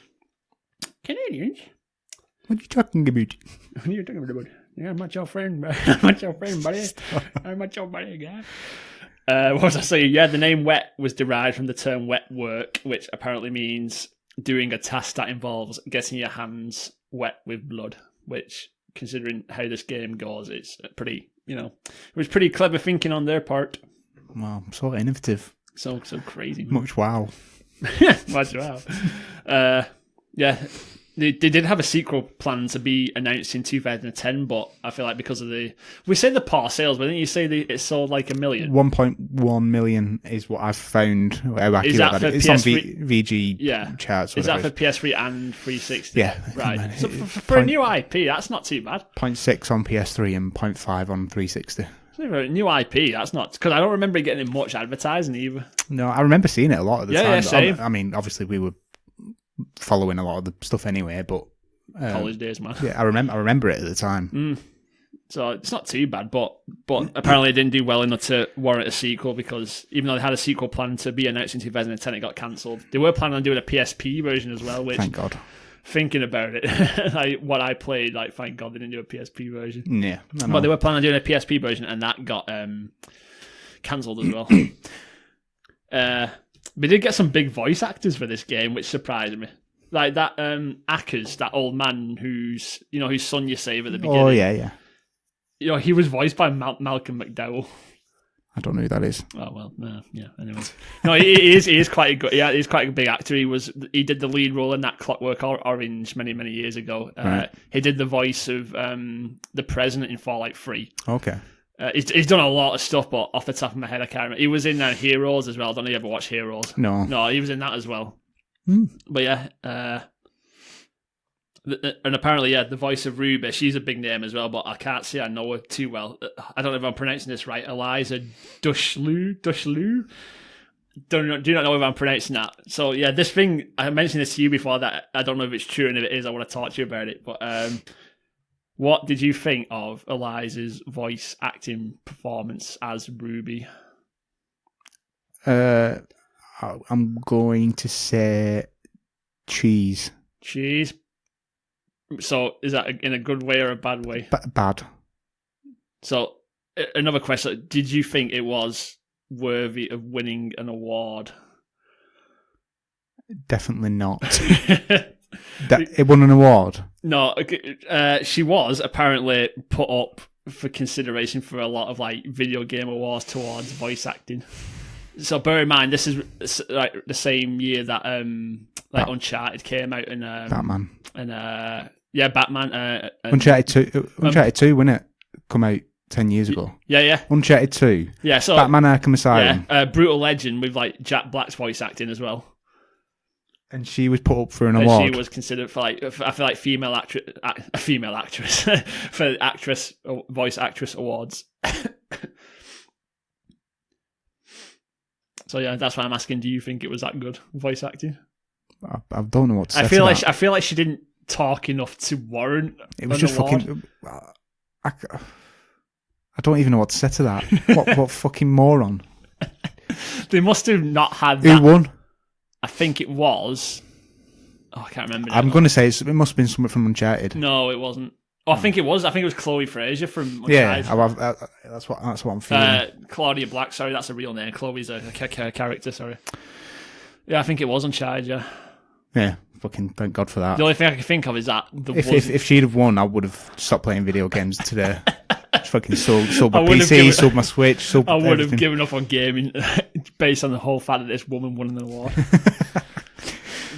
What are you talking about? What are you talking about? Yeah, I'm not your friend. I'm not your friend, buddy. I'm not your buddy, guy. What was I saying? Yeah, the name Wet was derived from the term wet work, which apparently means doing a task that involves getting your hands wet with blood, which, considering how this game goes, it's pretty, it was pretty clever thinking on their part. Wow, so innovative. So crazy. Much wow. Much wow. Yeah, they did have a sequel plan to be announced in 2010, but I feel like because of we say the poor sales, but didn't you say it sold like 1 million? 1.1 million is what I've found. Is that for it's PS3? on VG charts. Is that for PS3 and 360? Yeah. Right. So for a new IP, that's not too bad. 0.6 on PS3 and 0.5 on 360. So for a new IP, that's not... Because I don't remember getting much advertising either. No, I remember seeing it a lot at the time. Yeah, same. I mean, obviously we were following a lot of the stuff anyway, but College days, man. yeah, I remember it at the time. So it's not too bad, but apparently it didn't do well enough to warrant a sequel, because even though they had a sequel planned to be announced in 2010, it got cancelled. They were planning on doing a PSP version as well, which, Thank God. thinking about it, like what I played, like thank God they didn't do a PSP version. Yeah, I know. But they were planning on doing a PSP version, and that got cancelled as well. We did get some big voice actors for this game, which surprised me. Like that Ackers, that old man whose son you save at the beginning. Oh yeah. He was voiced by Malcolm McDowell. I don't know who that is. Oh well, yeah. Anyway, no, he is quite a good. Yeah, he's quite a big actor. He did the lead role in that Clockwork Orange many years ago. Right. He did the voice of the president in Fallout 3. Okay. He's done a lot of stuff, but off the top of my head, I can't remember. He was in Heroes as well. I don't know if you ever watched Heroes. No, he was in that as well. Mm. But yeah, and apparently, yeah, the voice of Ruby, she's a big name as well, but I can't say I know her too well. I don't know if I'm pronouncing this right. Eliza Dushlu? Do not know if I'm pronouncing that. So yeah, this thing, I mentioned this to you before, that I don't know if it's true, and if it is, I want to talk to you about it. But what did you think of Eliza's voice acting performance as Ruby? I'm going to say cheese. Cheese. So is that in a good way or a bad way? Bad. So another question: did you think it was worthy of winning an award? Definitely not. It won an award. No, she was apparently put up for consideration for a lot of like video game awards towards voice acting. So bear in mind, this is like the same year that Uncharted came out, and Batman. And Batman. And Uncharted 2, wasn't it? Come out 10 years ago. Yeah. Uncharted 2. Yeah, so Batman Arkham Asylum. Yeah, Brutal Legend with like Jack Black's voice acting as well. And she was put up for an award. She was considered for like, I feel like female actress for voice actress awards. So yeah, that's why I'm asking. Do you think it was that good voice acting? I don't know what to say. I feel like she didn't talk enough to warrant. It was just award. Fucking. I don't even know what to say to that. what fucking moron? They must have not had. Who won? I think it was. Oh, I can't remember. I'm going to say it must have been something from Uncharted. No, it wasn't. Oh, I think it was. I think it was Chloe Fraser from Uncharted. Yeah, that's what I'm feeling. Claudia Black. Sorry, that's a real name. Chloe's a character. Sorry. Yeah, I think it was Uncharted. Yeah, fucking thank God for that. The only thing I can think of is that if she'd have won, I would have stopped playing video games today. Just fucking sold my PC, sold my Switch, sold I would everything. have given up on gaming based on the whole fact that this woman won an award.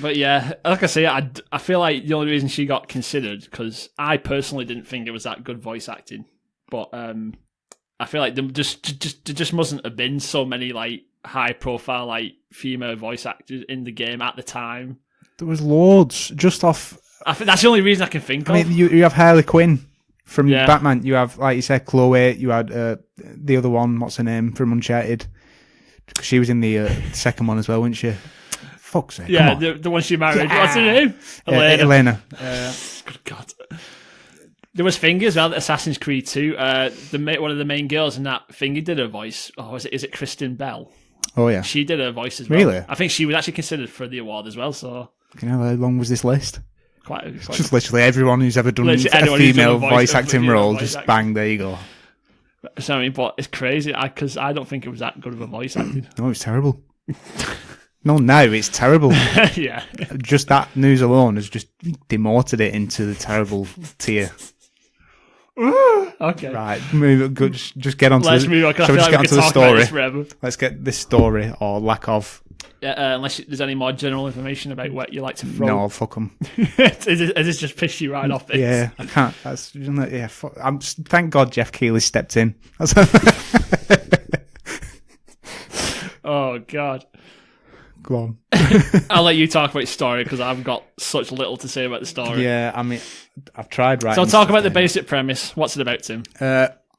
But yeah, like I say, I feel like the only reason she got considered, because I personally didn't think it was that good voice acting, but I feel like there just mustn't have been so many like high profile like female voice actors in the game at the time. There was loads just off. I think that's the only reason I can think of. I mean, you have Harley Quinn from Batman. You have, like you said, Chloe. You had the other one. What's her name from Uncharted? Because she was in the second one as well, wasn't she? Fuck's sake! Yeah, the one she married. Yeah. What's her name? Elena. Good God. There was Finger as well. Assassin's Creed 2. One of the main girls in that Finger did her voice. Oh, is it Kristen Bell? Oh yeah, she did her voice as well. Really? I think she was actually considered for the award as well. So, you know how long was this list? Quite just literally everyone who's ever done a female voice acting role. Just bang, there you go. So I mean, but it's crazy because I don't think it was that good of a voice acting. No, it's terrible. No, now it's terrible. Yeah. Just that news alone has just demoted it into the terrible tier. Okay. Right, just get on to Let's move on. Shall we just get onto the story? Let's get this story, or lack of, Unless there's any more general information about what you like to throw. No, fuck them. Has this just pissed you right off? This? Yeah, I can't. That's yeah. Thank God Jeff Keighley stepped in. Oh God. Go on. I'll let you talk about your story because I've got such little to say about the story. Yeah, I mean, I've tried writing. So I'll talk about the basic premise. What's it about, Tim?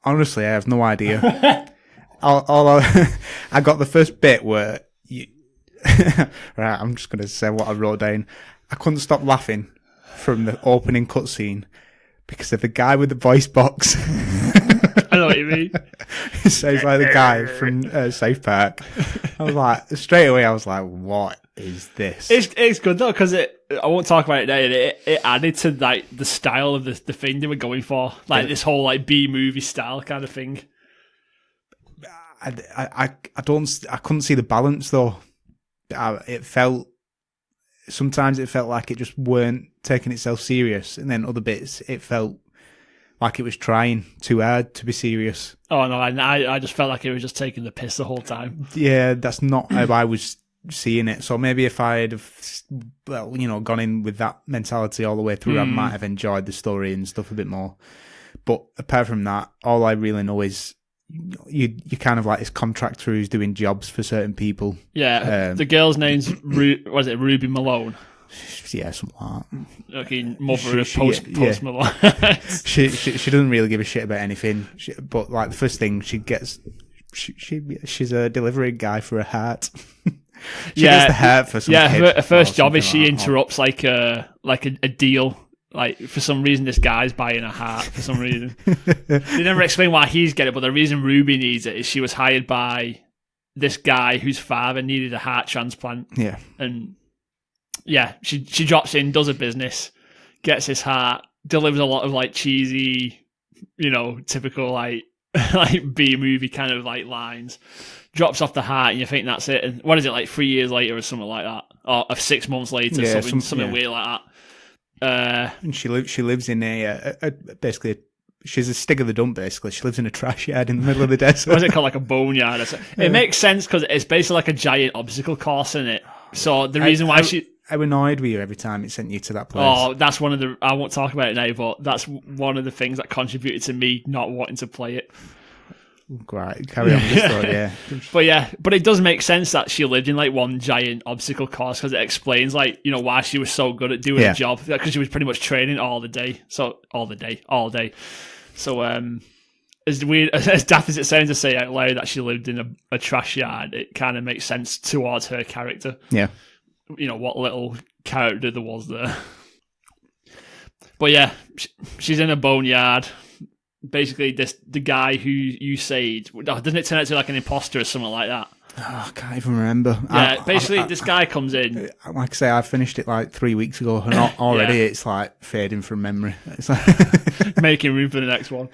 Honestly, I have no idea. I got the first bit where you. Right, I'm just going to say what I wrote down. I couldn't stop laughing from the opening cutscene because of the guy with the voice box. I know what you mean. Saved by the guy from South Park. I was like, straight away, I was like, what is this? It's good though because I won't talk about it now. It added to like the style of the thing they were going for, like this whole like B movie style kind of thing. I couldn't see the balance though. Sometimes it felt like it just weren't taking itself serious, and then other bits it felt like it was trying too hard to be serious. Oh no, I just felt like it was just taking the piss the whole time. Yeah, that's not how I was seeing it. So maybe if I'd have, gone in with that mentality all the way through, I might have enjoyed the story and stuff a bit more. But apart from that, all I really know is you kind of like this contractor who's doing jobs for certain people. Yeah, the girl's name's Ruby Malone? Yeah, something like that. Okay, mother of Post Malone. she doesn't really give a shit about anything. But like the first thing she gets, she's a delivery guy for a hat. She gets the hat for some. Yeah, kid her first job is she like interrupts like a deal. Like, for some reason, this guy's buying a hat for some reason. They never explain why he's getting it, but the reason Ruby needs it is she was hired by this guy whose father needed a heart transplant. Yeah. And, yeah, she drops in, does a business, gets his heart, delivers a lot of, like, cheesy, typical, like B-movie kind of, like, lines, drops off the heart, and you think that's it. And what is it, like, 3 years later or something like that? Or 6 months later, something weird like that. And she lives in basically she's a stig of the dump. Basically, she lives in a trash yard in the middle of the desert. What's it called, like a boneyard? It makes sense because it's basically like a giant obstacle course in it. So the reason why I'm annoyed with you every time it sent you to that place. Oh, that's one of the. I won't talk about it now, but that's one of the things that contributed to me not wanting to play it. Great, carry on with the story, yeah. But it does make sense that she lived in like one giant obstacle course because it explains like why she was so good at doing the job, because she was pretty much training all day. So as weird as daft as it sounds to say out loud that she lived in a trash yard, it kind of makes sense towards her character. Yeah, what little character there was there. But yeah, she's in a boneyard. Basically, the guy who you saved, doesn't it turn out to be like an imposter or something like that? Oh, I can't even remember. Yeah, basically, this guy comes in. Like I say, I finised it like 3 weeks ago, and already it's like fading from memory. It's like making room for the next one.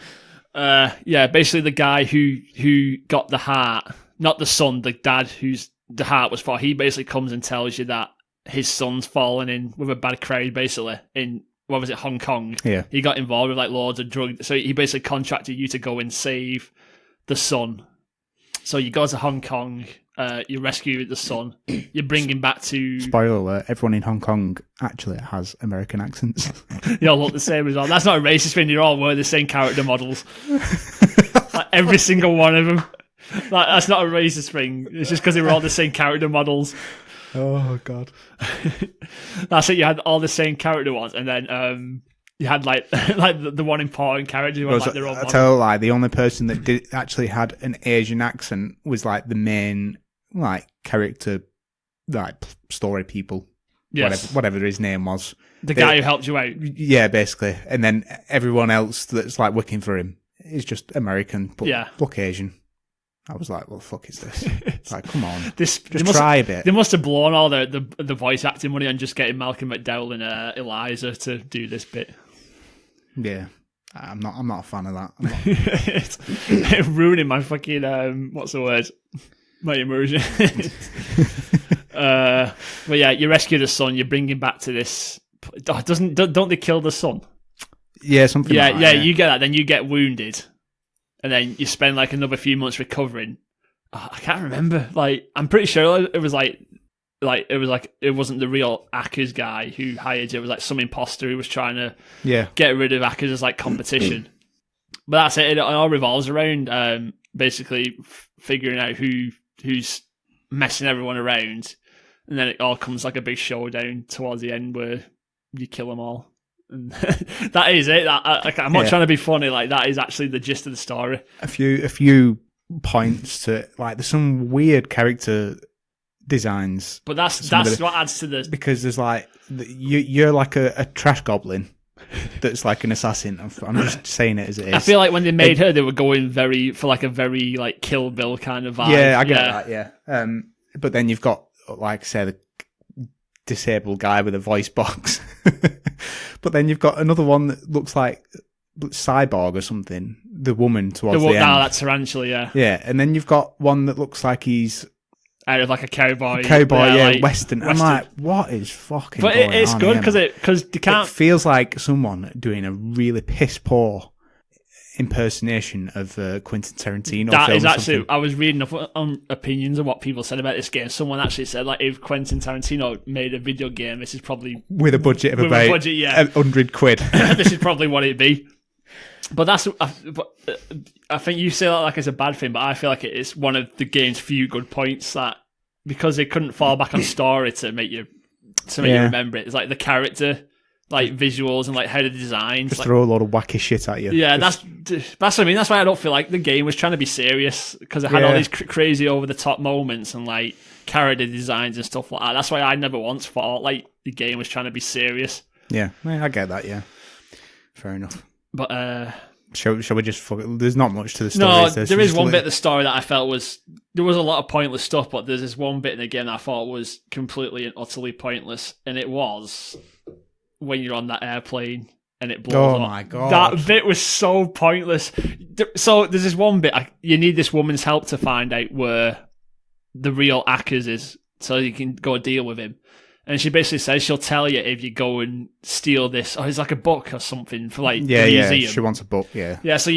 Basically, the guy who got the heart, not the son, the dad whose the heart was for, he basically comes and tells you that his son's fallen in with a bad crowd, basically, in what was it, Hong Kong? Yeah. He got involved with like loads of drugs. So he basically contracted you to go and save the son. So you go to Hong Kong, you rescue the son, you bring him back to... Spoiler alert, everyone in Hong Kong actually has American accents. They all look the same as well. That's not a racist thing, they all wear the same character models. Like every single one of them. Like, that's not a racist thing. It's just because they were all the same character models. Oh God, that's it. You had all the same character ones, and then you had like the one important character who had like their own. I tell a lie. The only person that actually had an Asian accent was like the main like character, like story people. Yes. Whatever his name was. The guy who helped you out. Yeah, basically, and then everyone else that's like working for him is just American, but look Asian. I was like, "What the fuck is this?" Like, come on, try a bit. They must have blown all the voice acting money on just getting Malcolm McDowell and Eliza to do this bit. Yeah, I'm not a fan of that. It's ruining my fucking what's the word? My immersion. But yeah, you rescue the son. You bring him back to this. Don't they kill the son? Yeah, something. Like that, yeah. You get that. Then you get wounded. And then you spend like another few months recovering. Oh, I can't remember. Like, I'm pretty sure it was like like it wasn't the real Akers guy who hired you. It was like some imposter who was trying to get rid of Akers as like competition. But that's it. It all revolves around basically figuring out who's messing everyone around, and then it all comes like a big showdown towards the end where you kill them all. And that is it. I'm not trying to be funny. Like that is actually the gist of the story. A few points to like. There's some weird character designs, but that's what adds to the, because there's like you're like a trash goblin that's like an assassin. I'm just saying it as it is. I feel like when they made her, they were going for a very like Kill Bill kind of vibe. Yeah, I get that. Yeah, but then you've got like say the disabled guy with a voice box, but then you've got another one that looks like Cyborg or something. The woman towards the end. That tarantula, yeah. Yeah, and then you've got one that looks like he's out of like a cowboy, like Western. I'm like, what is fucking? But going it's on good here, because you can't. It feels like someone doing a really piss poor impersonation of Quentin Tarantino. That film is or actually. something. I was reading on opinions of what people said about this game. Someone actually said like, if Quentin Tarantino made a video game, this is probably with a budget of about £100. This is probably what it'd be. But I think you say that like it's a bad thing, but I feel like it's one of the game's few good points, that because they couldn't fall back on story to make you remember it. It's like the character, like visuals and like how the designs. Just like, throw a lot of wacky shit at you. Yeah, that's what I mean. That's why I don't feel like the game was trying to be serious, because it had all these crazy over the top moments and like character designs and stuff like that. That's why I never once thought like the game was trying to be serious. Yeah, I get that. Yeah, fair enough. But shall we just fuck it? There's not much to the story. No, there is one bit of the story that I felt there was a lot of pointless stuff, but there's this one bit in the game that I thought was completely and utterly pointless, and it was when you're on that airplane and it blows up. Oh my god, that bit was so pointless. So there's this one bit you need this woman's help to find out where the real Akers is, so you can go deal with him. And she basically says she'll tell you if you go and steal this. Oh, it's like a book or something for like the museum. Yeah, she wants a book, yeah. Yeah, so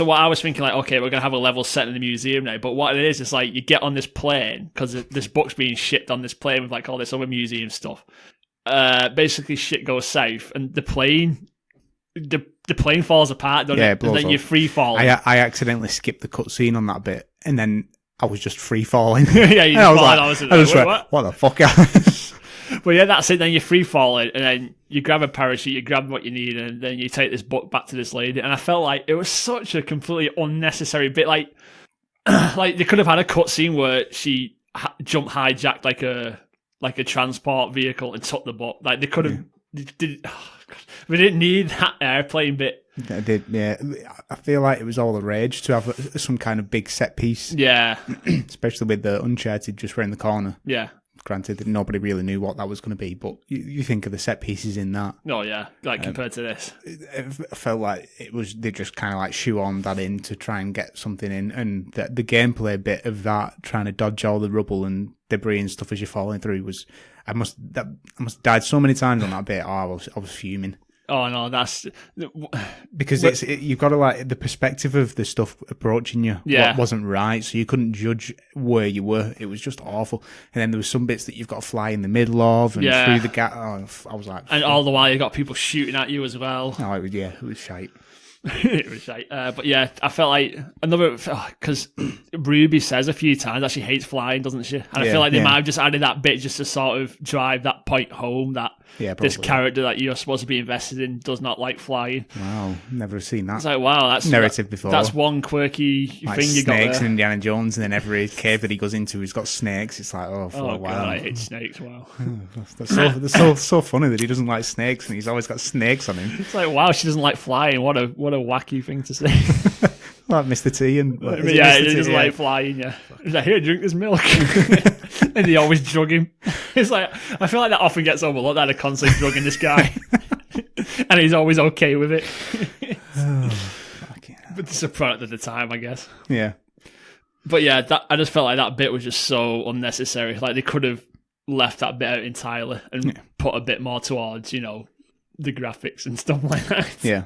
what I was thinking, like, okay, we're going to have a level set in the museum now. But what it is like you get on this plane, because this book's being shipped on this plane with like all this other museum stuff. Basically, shit goes south, and the plane falls apart, doesn't it? And then up. you're free falling. I accidentally skipped the cutscene on that bit, and then I was just free falling. Yeah, you just falling. I was like, what the fuck? Well, yeah, that's it. Then you're free falling, and then you grab a parachute, you grab what you need, and then you take this book back to this lady. And I felt like it was such a completely unnecessary bit. Like they could have had a cutscene where she hijacked like a transport vehicle and took the book. Like they could have. We didn't need that airplane bit. I did, yeah. I feel like it was all the rage to have some kind of big set piece. Yeah, especially with the Uncharted just round the corner. Yeah. Granted that nobody really knew what that was going to be, but you think of the set pieces in that. Oh yeah, like compared to this, it felt like they just kind of like shoehorned that in to try and get something in, and the gameplay bit of that, trying to dodge all the rubble and debris and stuff as you're falling through, was I must have died so many times on that bit. Oh, I was fuming. Oh no, that's because you've got to like the perspective of the stuff approaching you. Yeah, wasn't right, so you couldn't judge where you were. It was just awful. And then there was some bits that you've got to fly in the middle of and through the gap. Oh, I was like, and all the while you got people shooting at you as well. Oh, it was shite. It was shite. But yeah, I felt like because Ruby says a few times that she hates flying, doesn't she? And I feel like they might have just added that bit just to sort of drive that point home that this character that you're supposed to be invested in does not like flying. Wow, never seen that. It's like, wow, that's narrative before. That's one quirky thing you got there. Snakes and Indiana Jones, and then every cave that he goes into, he's got snakes. It's like, wow. God, I hate snakes. Wow, that's so funny that he doesn't like snakes, and he's always got snakes on him. It's like, wow, she doesn't like flying. What a wacky thing to say. Like Mr. T and he doesn't like flying. Yeah, he's like, here, drink this milk, and they always drug him. It's like, I feel like that often gets overlooked. That they're constantly drugging this guy, and he's always okay with it. But it's a product of the time, I guess. Yeah. But yeah, I just felt like that bit was just so unnecessary. Like they could have left that bit out entirely and put a bit more towards, the graphics and stuff like that. Yeah.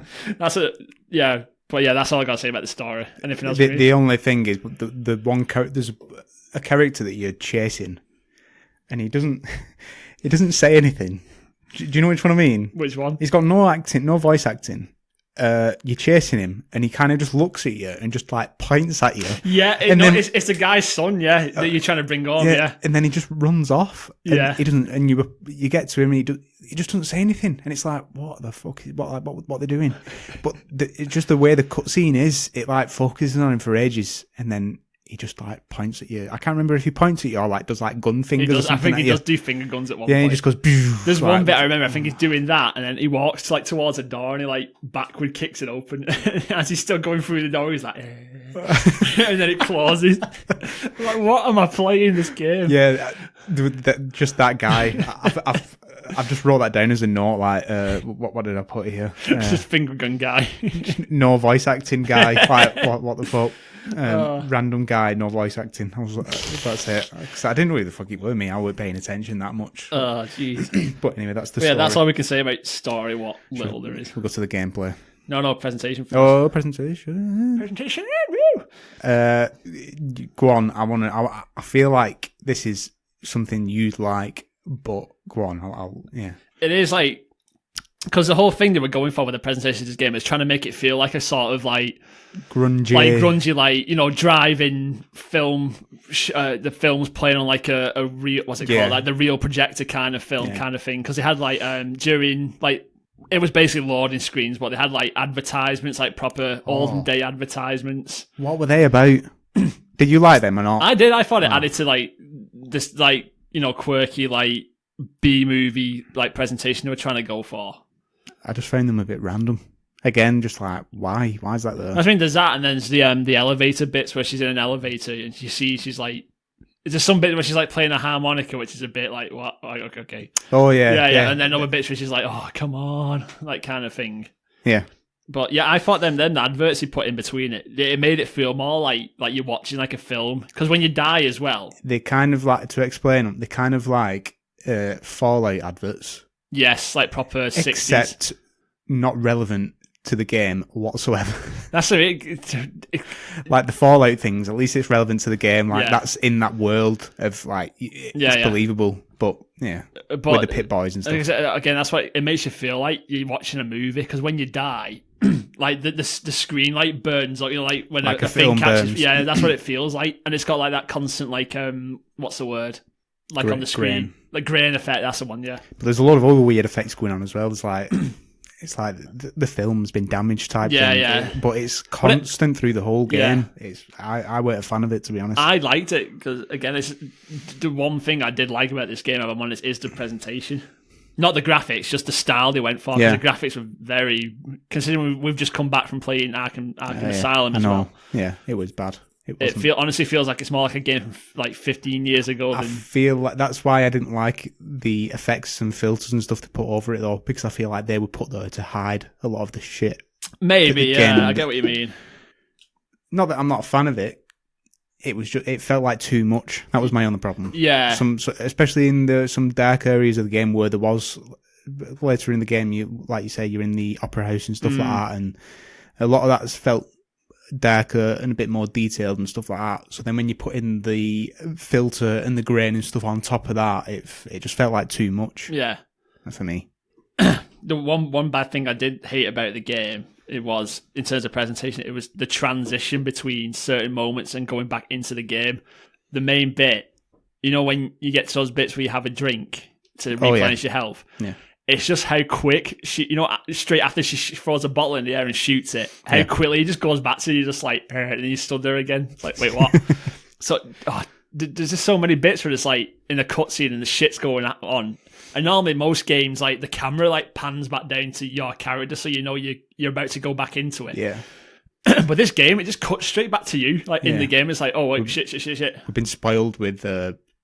But yeah, that's all I got to say about the story. Anything else? The only thing is the one there's a character that you're chasing, and he doesn't say anything. Do you know which one I mean? Which one? He's got no acting, no voice acting. You're chasing him, and he kind of just looks at you and just like points at you. Yeah, it's the guy's son. Yeah, that you're trying to bring on. Yeah, and then he just runs off. And Yeah. he doesn't. And you get to him, and he just doesn't say anything, and it's like, what the fuck? What are they doing? But it's just the way the cutscene is. It like focuses on him for ages, and then he just like points at you. I can't remember if he points at you or like does like gun fingers. he Or does. I something think at he you. does do finger guns at one Yeah, point. he just goes. Pew, There's like, one bit I remember. I think he's doing that, and then he walks like towards a door, and he like backward kicks it open. As he's still going through the door, he's like, and then it closes. I'm like, what am I playing this game? Yeah, just that guy. I've just wrote that down as a note. Like, what did I put here? Just finger gun guy. No voice acting guy. Like, what the fuck? Random guy, no voice acting. That's it. Because I didn't know who the fuck it were. Me, I wasn't paying attention that much. Oh, jeez. But anyway, that's the Yeah, story. that's all we can say about story. What little there is. We'll go to the gameplay. No, presentation. First. Oh, presentation. Presentation. Go on. I feel like this is something you'd like, but go on. I'll yeah. It is like, because the whole thing that we're going for with the presentation of this game is trying to make it feel like a sort of like grungy, like, you know, driving film. The film's playing on like a real, what's it called, like the real projector kind of film kind of thing. Because they had like during like, it was basically loading screens, but they had like advertisements, like proper olden day advertisements. What were they about? Did you like them or not? I did. I thought it added to like this, like, you know, quirky like B movie like presentation they were trying to go for. I just found them a bit random. Again, just like, why? Why is that there? I mean, there's that, and then there's the elevator bits where she's in an elevator and you see she's like, there's some bit where she's like playing a harmonica, which is a bit like, what? Like, okay. Oh yeah, yeah. And then other bits where she's like, oh, come on, like kind of thing. Yeah. But yeah, I thought them the adverts he put in between it made it feel more like you're watching like a film. Because when you die as well, they kind of like, to explain them, they kind of like Fallout adverts. Yes, like proper 60s. Except not relevant to the game whatsoever. That's like the Fallout things, at least it's relevant to the game. Like, Yeah. that's in that world of like, it's believable. But yeah, but with the Pit Boys and stuff. Again, that's what it makes you feel like you're watching a movie. Because when you die, like the screen like burns, like, you know, like when Like a a thing film catches. burns. Yeah, that's what it feels like, and it's got like that constant like what's the word? Like on the screen, Grain. like grain effect. That's the one. Yeah. But there's a lot of other weird effects going on as well. There's like, it's like the film's been damaged type thing. Yeah. But it's constant through the whole game. I weren't a fan of it, to be honest. I liked it because, again, it's the one thing I did like about this game, if I'm honest, is the presentation. Not the graphics, just the style they went for. 'Cause the graphics were very, considering we've just come back from playing Arkham Asylum as well. Yeah, it was bad. It honestly feels like it's more like a game from like 15 years ago. I feel like that's why I didn't like the effects and filters and stuff they put over it, though, because I feel like they were put there to hide a lot of the shit. Maybe, yeah, I get what you mean. Not that I'm not a fan of it. It felt like too much. That was my only problem. Yeah. Especially in some dark areas of the game where there was, later in the game, like you say, you're in the opera house and stuff like that, and a lot of that has felt darker and a bit more detailed and stuff like that. So then when you put in the filter and the grain and stuff on top of that, it just felt like too much. Yeah. For me. The one bad thing I did hate about the game, it was, in terms of presentation, it was the transition between certain moments and going back into the game. The main bit, you know, when you get to those bits where you have a drink to replenish your health. Yeah. It's just how quick she, you know, straight after she throws a bottle in the air and shoots it, how quickly he just goes back to you, just like, and then you stood there again. Like, wait, what? So, there's just so many bits where it's like in a cutscene and the shit's going on. And normally, most games, like the camera like pans back down to your character, so you know you're about to go back into it. Yeah. But this game, it just cuts straight back to you. Like in the game, it's like, oh wait, shit. We've been spoiled with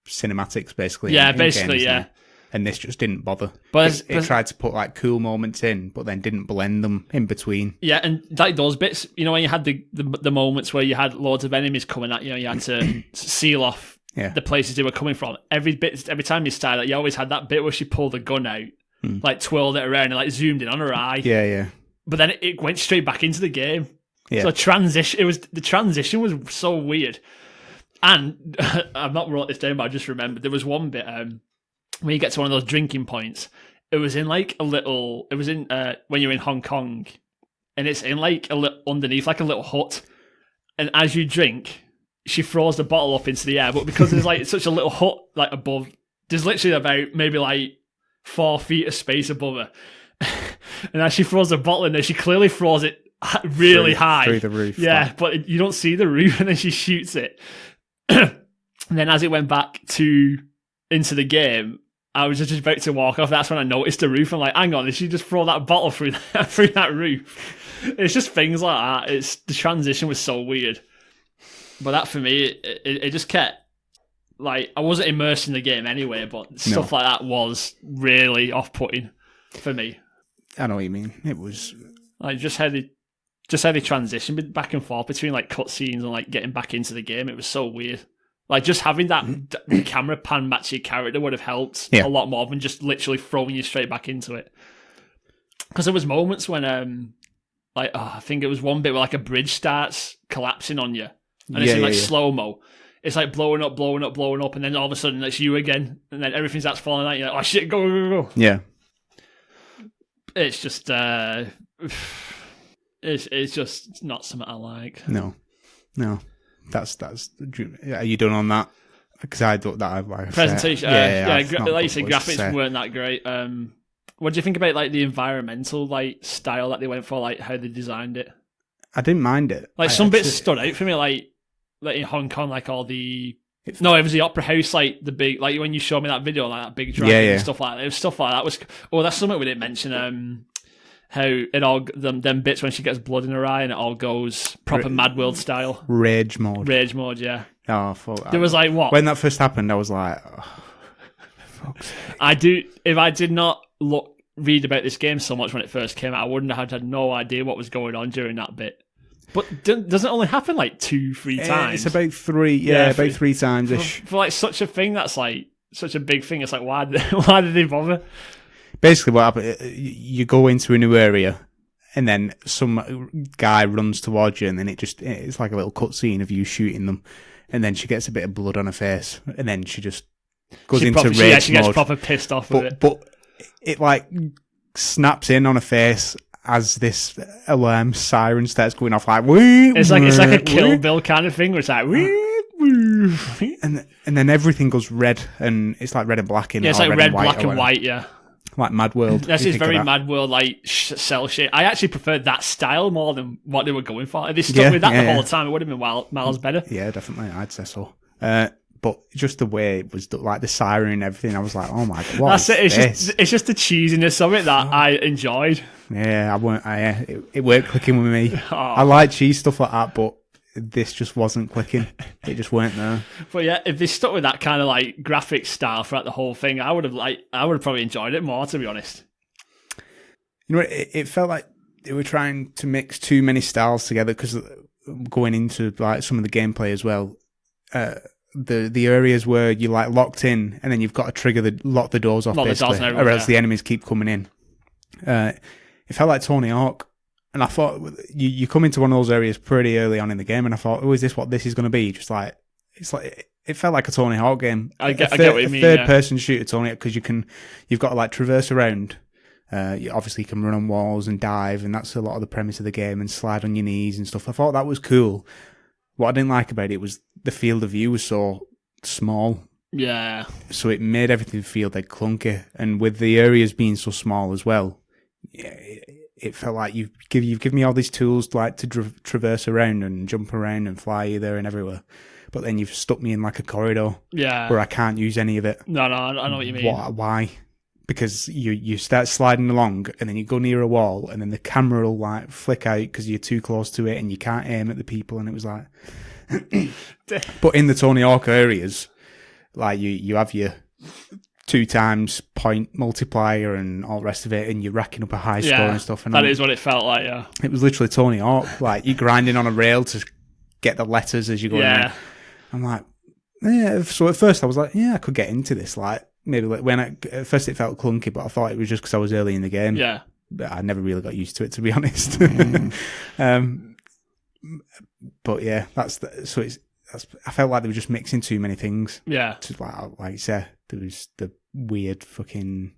cinematics, basically. Yeah, in basically, games yeah. now. And this just didn't bother. But it tried to put like cool moments in, but then didn't blend them in between. Yeah, and like those bits, you know, when you had the moments where you had loads of enemies coming at you, you had to seal off the places they were coming from. Every time you started, you always had that bit where she pulled the gun out, like twirled it around and like zoomed in on her eye. Yeah. But then it went straight back into the game. Yeah. So the transition was so weird. And I've not wrote this down, but I just remembered there was one bit when you get to one of those drinking points. It was in like a little. It was in when you're in Hong Kong, and it's in like underneath like a little hut. And as you drink, she throws the bottle up into the air. But because there's like such a little hut like above, there's literally about maybe like 4 feet of space above her. And as she throws the bottle in there, she clearly throws it really high through the roof. Yeah, but you don't see the roof, and then she shoots it. And then as it went back into the game, I was just about to walk off. That's when I noticed the roof. I'm like, hang on, did she just throw that bottle through that roof? It's just things like that. It's the transition was so weird. But that for me, it just kept like I wasn't immersed in the game anyway. But stuff like that was really off-putting for me. I know what you mean. It was like just how they transition back and forth between like cutscenes and like getting back into the game. It was so weird. Like just having that camera pan match your character would have helped a lot more than just literally throwing you straight back into it. Because there was moments when I think it was one bit where like a bridge starts collapsing on you, and it's in like slow mo. It's like blowing up, and then all of a sudden it's you again, and then everything starts falling out. You're like, oh shit, go. Yeah. It's just it's just not something I like. No. That's. Are you done on that? Because I thought that like presentation. Like you said, graphics weren't that great. What do you think about like the environmental like style that they went for, like how they designed it? I didn't mind it. Like some bits stood out for me, like in Hong Kong, like all the. No, it was the opera house, like the big, like when you showed me that video, like that big dragon and stuff like that. It was stuff like that. That's something we didn't mention. How it all them bits when she gets blood in her eye and it all goes proper Mad World style. Rage mode, yeah. Oh, fuck. There was like what when that first happened, I was like, if I did not read about this game so much when it first came out, I wouldn't have had no idea what was going on during that bit. But does it only happen like 2-3 times? It's about 3, about 3 times ish. For like such a thing that's like such a big thing, it's like why did they bother? Basically, what happened? You go into a new area, and then some guy runs towards you, and then it's like a little cutscene of you shooting them, and then she gets a bit of blood on her face, and then she just goes into rage mode. She gets proper pissed off with it. But it like snaps in on her face as this alarm siren starts going off. Like it's like a Kill Bill kind of thing, where it's like and then everything goes red, and it's like red and black in. Yeah, it's like red, black, and white. Yeah. Like Mad World. This is very Mad World, like cell shade. I actually preferred that style more than what they were going for. If they stuck with that the whole time, it would have been miles better. Yeah, definitely. I'd say so. But just the way it was, like the siren and everything, I was like, oh my god, that's it. It's just the cheesiness of it that I enjoyed. Yeah, it weren't clicking with me. Oh. I like cheese stuff like that, but this just wasn't clicking. It just weren't there. But yeah, if they stuck with that kind of like graphic style throughout the whole thing, I would have probably enjoyed it more, to be honest. You know, it felt like they were trying to mix too many styles together, because going into like some of the gameplay as well, the areas where you like locked in, and then you've got to lock the doors off, basically, or else the enemies keep coming in. It felt like Tony Hawk. And I thought you come into one of those areas pretty early on in the game, and I thought, oh, is this what this is going to be? Just like it felt like a Tony Hawk game. I get what you mean. Third person shooter Tony Hawk, because you've got to like traverse around. You obviously can run on walls and dive, and that's a lot of the premise of the game, and slide on your knees and stuff. I thought that was cool. What I didn't like about it was the field of view was so small. Yeah. So it made everything feel like clunky, and with the areas being so small as well. Yeah. It felt like you've given me all these tools like to traverse around and jump around and fly here, there, and everywhere, but then you've stuck me in like a corridor, where I can't use any of it. No, I know what you mean. Why? Because you start sliding along, and then you go near a wall, and then the camera will like flick out because you're too close to it, and you can't aim at the people, and it was like. But in the Tony Hawk areas, like you have your 2 times point multiplier and all the rest of it, and you're racking up a high score and stuff. And that is what it felt like, yeah. It was literally Tony Hawk. Like, you're grinding on a rail to get the letters as you go in. I'm like, yeah. So at first I was like, yeah, I could get into this. Like, maybe at first it felt clunky, but I thought it was just because I was early in the game. Yeah. But I never really got used to it, to be honest. But yeah, so I felt like they were just mixing too many things. Yeah. Just like you said, there was the weird fucking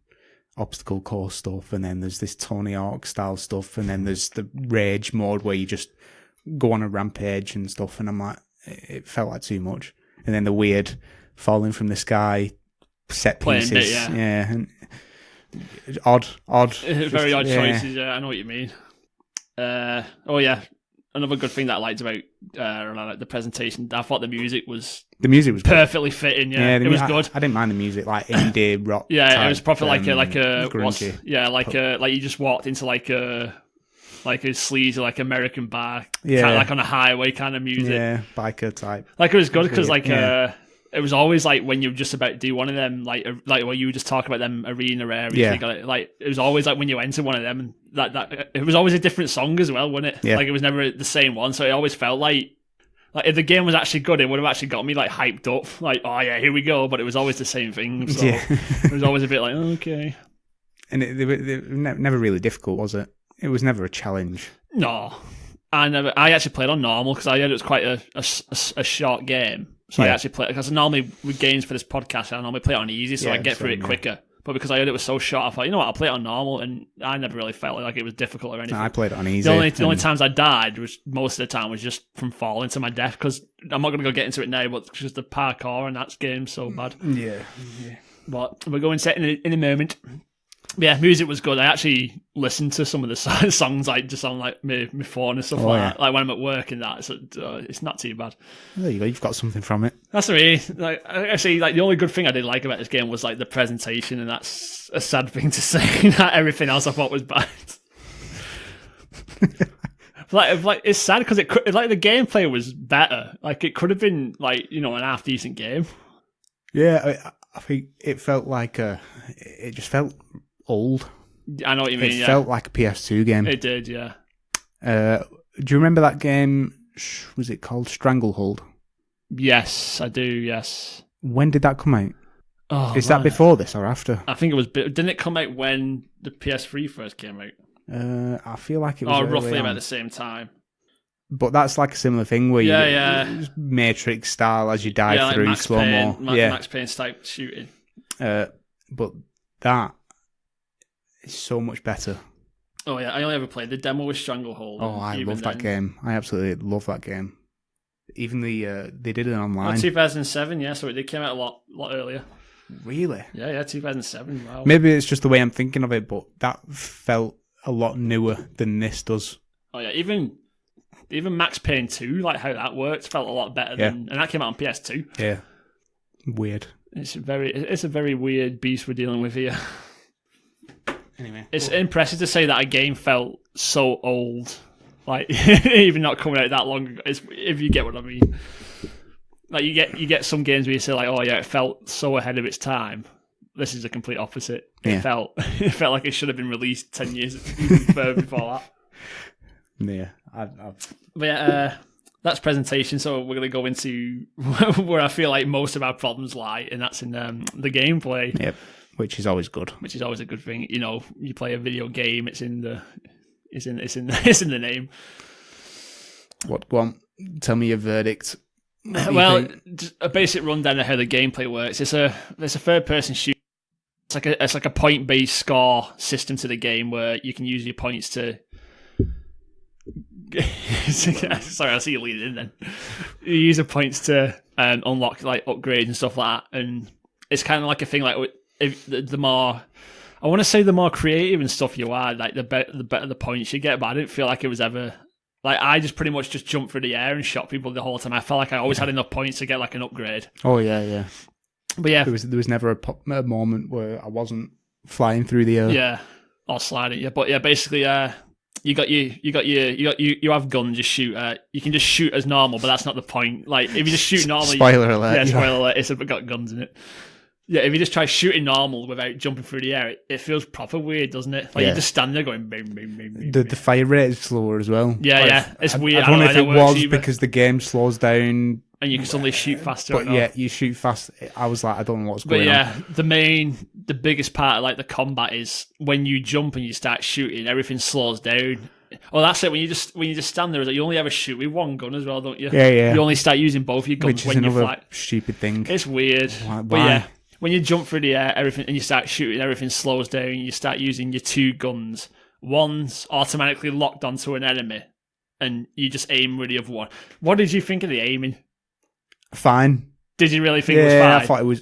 obstacle course stuff, and then there's this Tony Hawk style stuff, and then there's the rage mode where you just go on a rampage and stuff, and I'm like, it felt like too much. And then the weird falling from the sky set pieces. Playing it, yeah. And odd. Very odd choices, yeah, I know what you mean. Oh yeah, another good thing that I liked about the presentation, I thought the music was perfectly fitting. Yeah, it was good. I didn't mind the music, like indie rock. Yeah, type, it was proper like a grungy. Like you just walked into like a sleazy like American bar, Yeah, kind of like on a highway kind of music. Yeah, biker type. Like it was good because like Yeah. it was always like when you were just about to do one of them, like when you were just talking about them arena areas. Yeah. Like it was always like when you enter one of them, and that it was always a different song as well, wasn't it? Yeah. Like it was never the same one, so it always felt like if the game was actually good, it would have actually got me like hyped up, like oh yeah, here we go. But it was always the same thing, so Yeah. it was always a bit like okay. And they were never really difficult, was it? It was never a challenge. No, I actually played on normal because I heard it was quite a short game. So I Yeah. actually play because normally with games for this podcast, I normally play it on easy, so Yeah, I get through same, it yeah. quicker. But because I heard it was so short, I thought, you know what, I'll play it on normal, and I never really felt like it was difficult or anything. I played it on easy. The only times I died was most of the time was just from falling to my death, because I'm not going to go get into it now, but it's just the parkour in that game's so bad. Yeah. But we're going to it in a moment. Yeah, music was good. I actually listened to some of the songs like just on like my phone and stuff that. Like when I'm at work and that. So it's not too bad. There you go. You've got something from it. That's me. Like actually, like the only good thing I did like about this game was like the presentation, and that's a sad thing to say. That everything else I thought was bad. like it's sad because the gameplay was better. Like it could have been like an half decent game. Yeah, I think it felt like it just felt old. I know what you mean. It felt like a PS2 game. It did, yeah. Do you remember that game? Was it called Stranglehold? Yes, I do. Yes. When did that come out? Oh, Is that before this or after? I think it was. Didn't it come out when the PS3 first came out? I feel like it was roughly early about on. the same time. But that's like a similar thing where Yeah. Matrix style as you die Like through Max slow Payne, mo. Yeah, Max Payne type shooting. but that is so much better. Oh yeah, I only ever played the demo with Stranglehold. Oh, I love that game. I absolutely love that game. Even they did it online. 2007, yeah, so it came out a lot earlier. Really? Yeah, 2007. Wow. Maybe it's just the way I'm thinking of it, but that felt a lot newer than this does. Oh yeah, even Max Payne 2, like how that worked, felt a lot better than, and that came out on PS2. Yeah. Weird. It's a very weird beast we're dealing with here. Anyway, it's impressive to say that a game felt so old, like even not coming out that long ago. If you get what I mean, like you get some games where you say like, oh yeah, it felt so ahead of its time. This is the complete opposite. It felt like it should have been released 10 years before that. Yeah, But yeah, that's presentation. So we're going to go into where I feel like most of our problems lie, and that's in the gameplay. Yep, which is always good. Which is always a good thing. You play a video game. It's in the name. What? Go on. Tell me your verdict. Well, just a basic rundown of how the gameplay works. It's a third person shoot. It's like a point based score system to the game where you can use your points to. Sorry, I see you leaning in. Then you use the points to unlock like upgrades and stuff like that, and it's kind of like a thing like if the more. I want to say the more creative and stuff you are, like the better the points you get. But I didn't feel like it was ever. Like, I just pretty much just jumped through the air and shot people the whole time. I felt like I always had enough points to get, like, an upgrade. Oh, yeah. But, yeah. There was never a moment where I wasn't flying through the air. Yeah. Or sliding, yeah. But, yeah, basically, you have guns, you shoot. You can just shoot as normal, but that's not the point. Like, if you just shoot normally... Spoiler alert. Yeah, spoiler alert. It's got guns in it. Yeah, if you just try shooting normal without jumping through the air, it feels proper weird, doesn't it? Like you just stand there going boom, boom, boom, boom. The fire rate is slower as well. Yeah, it's weird. I don't know if it was because the game slows down and you can suddenly shoot faster. But yeah, you shoot fast. I was like, I don't know what's going on. But yeah, the biggest part of like the combat is when you jump and you start shooting, everything slows down. Well, that's it. When you just stand there, you only ever shoot with one gun as well, don't you? Yeah. You only start using both your guns Which is when you another fly. stupid thing. It's weird. Why? But yeah, when you jump through the air, everything, and you start shooting, everything slows down. You start using your two guns. One's automatically locked onto an enemy, and you just aim with the other one. What did you think of the aiming? Fine. Did you really think it was Yeah, fine? I thought it was.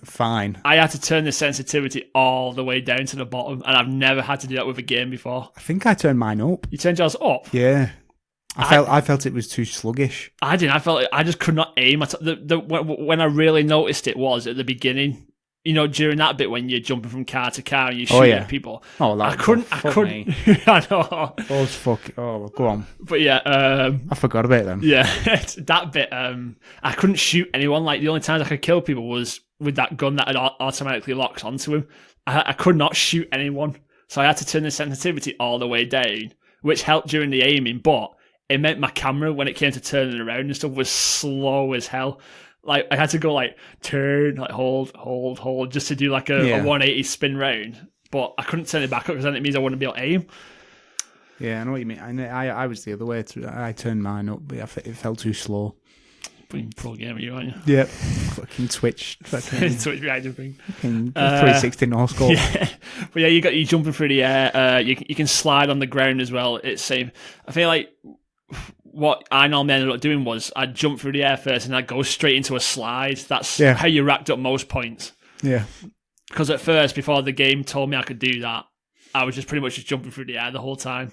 Fine. I had to turn the sensitivity all the way down to the bottom, and I've never had to do that with a game before. I think I turned mine up. You turned yours up? Yeah. I felt it was too sluggish. I didn't. I felt like I just could not aim. When I really noticed it was at the beginning. You know, during that bit when you're jumping from car to car and you shoot at people. Oh, I couldn't. I know. Those fuck. Oh, go on. But yeah, I forgot about them. Yeah, that bit. I couldn't shoot anyone. Like the only times I could kill people was with that gun that had automatically locked onto him. I could not shoot anyone, so I had to turn the sensitivity all the way down, which helped during the aiming. But it meant my camera, when it came to turning around and stuff, was slow as hell. Like I had to go like turn, like hold, just to do like a 180 spin round. But I couldn't turn it back up because then it means I wouldn't be able to aim. Yeah, I know what you mean. I was the other way. I turned mine up, but it felt too slow. Pro gamer, you aren't you? Yep. Fucking Twitch. Twitch behind thing. Fucking 360 no scope. Yeah. But yeah, you jumping through the air. You can slide on the ground as well. It's same. I feel like what I normally ended up doing was I'd jump through the air first and I'd go straight into a slide. That's how you racked up most points. Yeah. Because at first, before the game told me I could do that, I was just pretty much just jumping through the air the whole time.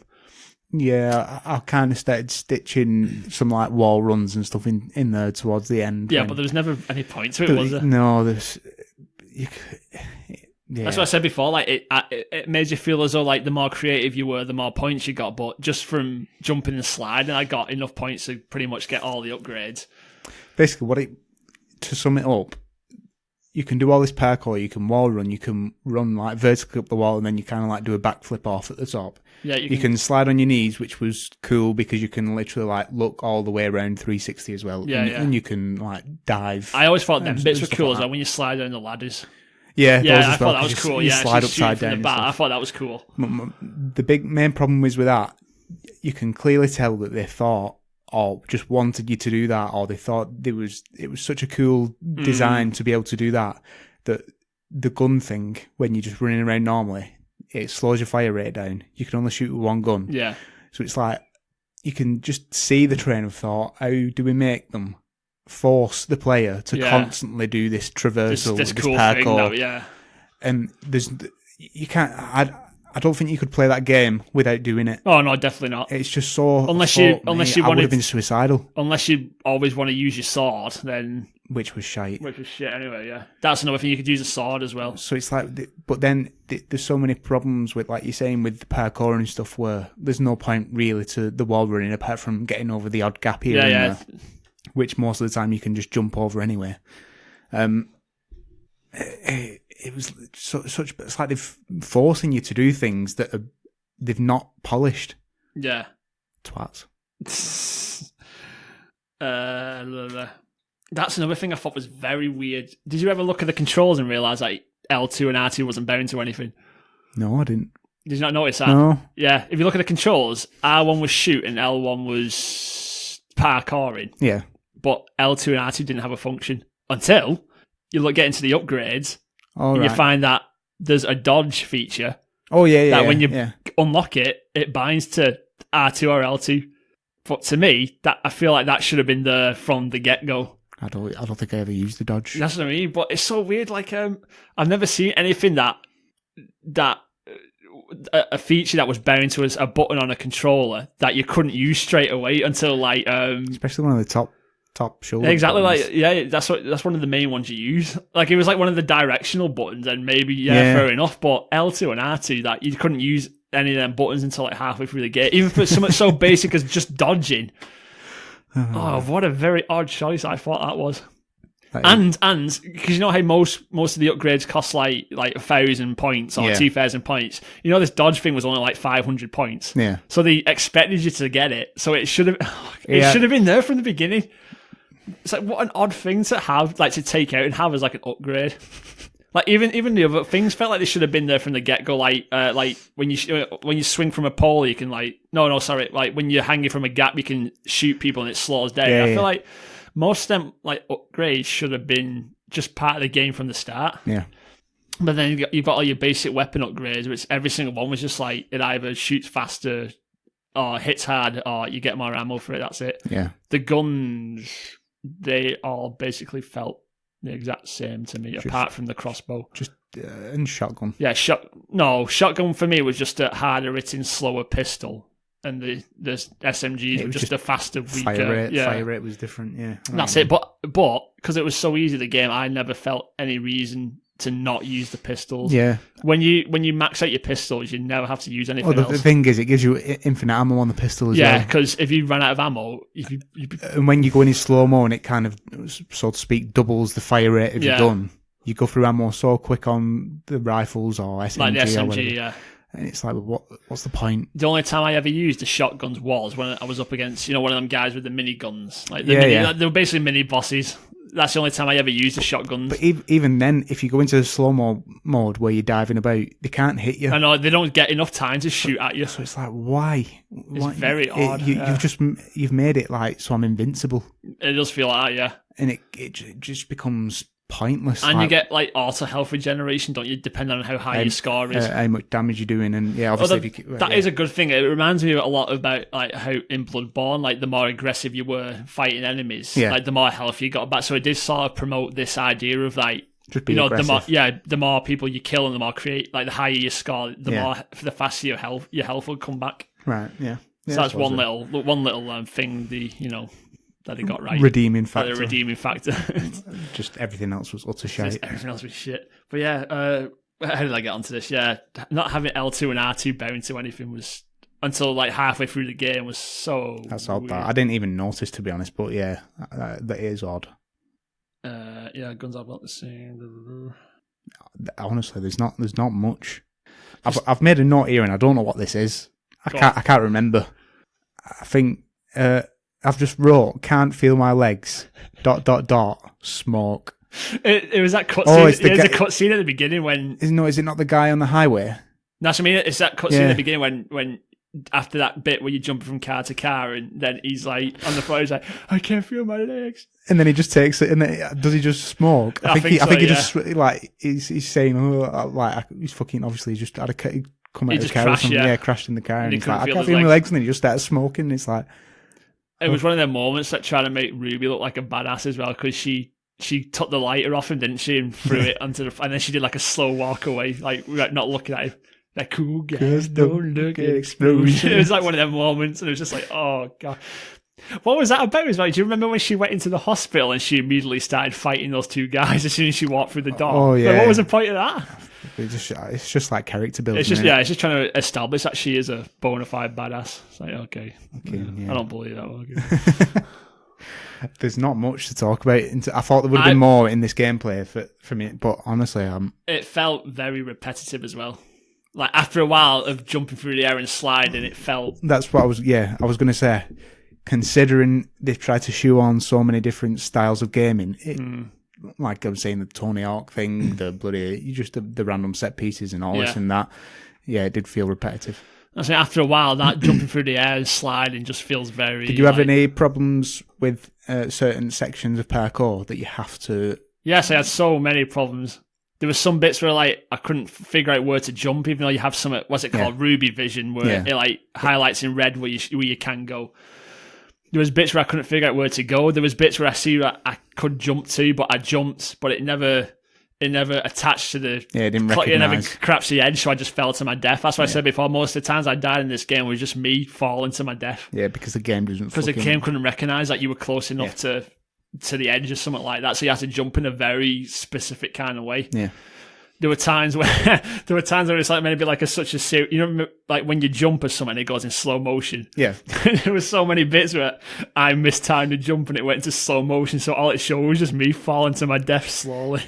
Yeah, I kind of started stitching some like wall runs and stuff in there towards the end. Yeah, but there was never any point to it, was there? No, That's what I said before. Like it made you feel as though like the more creative you were, the more points you got. But just from jumping and sliding, I got enough points to pretty much get all the upgrades. Basically, to sum it up, you can do all this parkour. You can wall run. You can run like vertically up the wall, and then you kind of like do a backflip off at the top. Yeah, you can slide on your knees, which was cool because you can literally like look all the way around 360 as well. Yeah, and you can like dive. I always thought them bits were cool as well when you slide down the ladders. Yeah, I thought that was cool. You Yeah, slide upside down. I thought that was cool. The main problem was with that. You can clearly tell that they thought or just wanted you to do that, or they thought it was such a cool design to be able to do that the gun thing, when you're just running around normally, it slows your fire rate down. You can only shoot with one gun. Yeah. So it's like you can just see the train of thought. How do we make them force the player to constantly do this traversal, this this cool parkour? thing, yeah. And you can't. I don't think you could play that game without doing it. Oh no, definitely not. It's just so. Unless you I would have been suicidal. Unless you always want to use your sword, then which was shite. Which was shit anyway. Yeah, that's another thing. You could use a sword as well. So it's like, but then there's so many problems with, like you're saying, with the parkour and stuff, where there's no point really to the wall running apart from getting over the odd gap here and there, which most of the time you can just jump over anyway. It was such. It's like they're forcing you to do things that they've not polished. Yeah. Twats. That's another thing I thought was very weird. Did you ever look at the controls and realise that L2 and R2 wasn't bound to anything? No, I didn't. Did you not notice that? No. Yeah, if you look at the controls, R1 was shoot and L1 was parkouring. Yeah. But L2 and R2 didn't have a function until you get into the upgrades and right. you find that there's a dodge feature. Oh, yeah. That when you unlock it, it binds to R2 or L2. But to me, that I feel like that should have been there from the get-go. I don't think I ever used the dodge. That's what I mean. But it's so weird. Like, I've never seen anything that a feature that was bound to as a button on a controller that you couldn't use straight away until like especially one of the top shoulder. Exactly. buttons. Like that's one of the main ones you use. Like it was like one of the directional buttons, and maybe fair enough. But L2 and R2 that you couldn't use any of them buttons until like halfway through the game, even for something so basic as just dodging. Oh, what a very odd choice I thought that was. And because you know how most of the upgrades cost like 1,000 points or 2,000 points. You know this dodge thing was only like 500 points. Yeah. So they expected you to get it. So it should have should have been there from the beginning. It's like what an odd thing to have, like to take out and have as like an upgrade. Like even the other things felt like they should have been there from the get go. Like when you swing from a pole, you can like sorry, like when you're hanging from a gap, you can shoot people and it slows down. I feel like most of them like upgrades should have been just part of the game from the start. Yeah. But then you've got all your basic weapon upgrades, which every single one was just like it either shoots faster or hits hard or you get more ammo for it. That's it. Yeah. The guns, they all basically felt the exact same to me, apart from the crossbow. And shotgun. Yeah, shotgun for me was just a harder hitting, slower pistol, and the SMGs were just a faster, weaker. Fire rate was different. Yeah, that's it. But because it was so easy the game, I never felt any reason to not use the pistols. Yeah. When you max out your pistols, you never have to use anything else. The thing is, it gives you infinite ammo on the pistol as well. Yeah, because if you run out of ammo, and when you go in slow-mo and it kind of, so to speak, doubles the fire rate if you're done, you go through ammo so quick on the rifles or SMG. Like the SMG, or whatever. yeah. And it's like, what's the point? The only time I ever used the shotguns was when I was up against, one of them guys with the mini guns. Like they were basically mini bosses. That's the only time I ever used the shotguns. But even then, if you go into the slow-mo mode where you're diving about, they can't hit you. I know, they don't get enough time to shoot at you. So it's like, why? It's very odd. You've made it like, so I'm invincible. It does feel like that, yeah. And it just becomes pointless. And you get like auto health regeneration, don't you? Depending on how high your score is, how much damage you're doing, and obviously that is a good thing. It reminds me a lot about like how in Bloodborne, like the more aggressive you were fighting enemies, like the more health you got back. So it did sort of promote this idea of like, just be aggressive. the more people you kill and the more the higher your score, the faster your health will come back. Right. Yeah. So that's one little thing. That it got right. Redeeming factor. The redeeming factor. Just everything else was utter shit. Everything else was shit. But yeah, how did I get onto this? Yeah, not having L2 and R2 bound to anything was, until like halfway through the game, was so That's odd. weird. That I didn't even notice, to be honest, but yeah, that is odd. Guns I've got the same. Honestly, there's not much. I've made a note here and I don't know what this is. I can't remember. I think I've just wrote, can't feel my legs, ... smoke. It was that cutscene. There's a cutscene at the beginning when... Is it not the guy on the highway? That's what I mean. It's that cutscene at the beginning when after that bit where you jump from car to car and then he's like on the floor, he's like, I can't feel my legs. And then he just takes it, and then, does he just smoke? I think he just, like, he's saying, he's fucking, obviously, he just had come out of the car or something. Crashed in the car, and he's like, I can't feel my legs, and then he just started smoking, and it's like... It was one of them moments that trying to make Ruby look like a badass as well, because she took the lighter off him, didn't she, and threw it onto and then she did like a slow walk away, like not looking at him. Like, cool guys don't look at explosion. It was like one of them moments, and it was just like, oh god. What was that about as well? Do you remember when she went into the hospital and she immediately started fighting those two guys as soon as she walked through the door? Oh yeah. Like, what was the point of that? It's just like character building. It's just trying to establish that she is a bona fide badass. It's like, okay, I don't believe that one. Okay. There's not much to talk about. I thought there would have been more in this gameplay for me, but honestly, it felt very repetitive as well. Like after a while of jumping through the air and sliding, it felt. That's what I was going to say. Considering they've tried to shoe on so many different styles of gaming, like I was saying, the Tony Hawk thing, the random set pieces and all this and that. Yeah, it did feel repetitive. I say after a while, that jumping through the air and sliding just feels very. Did you have any problems with certain sections of parkour that you have to? Yes, I had so many problems. There were some bits where like I couldn't figure out where to jump, even though you have some. What's it called? Ruby Vision, where it like highlights in red where you can go. There was bits where I couldn't figure out where to go. There was bits where I see that I could jump to, but I jumped, but it never attached to the. Yeah, it didn't recognize. It never crapped the edge, so I just fell to my death. That's what I said before. Most of the times I died in this game was just me falling to my death. Yeah, because the game doesn't. Because the game couldn't recognize that you were close enough to the edge or something like that, so you had to jump in a very specific kind of way. Yeah. There were times where it's like maybe like such a serious, like when you jump or something, it goes in slow motion. Yeah. There were so many bits where I mistimed the jump and it went into slow motion, so all it showed was just me falling to my death slowly.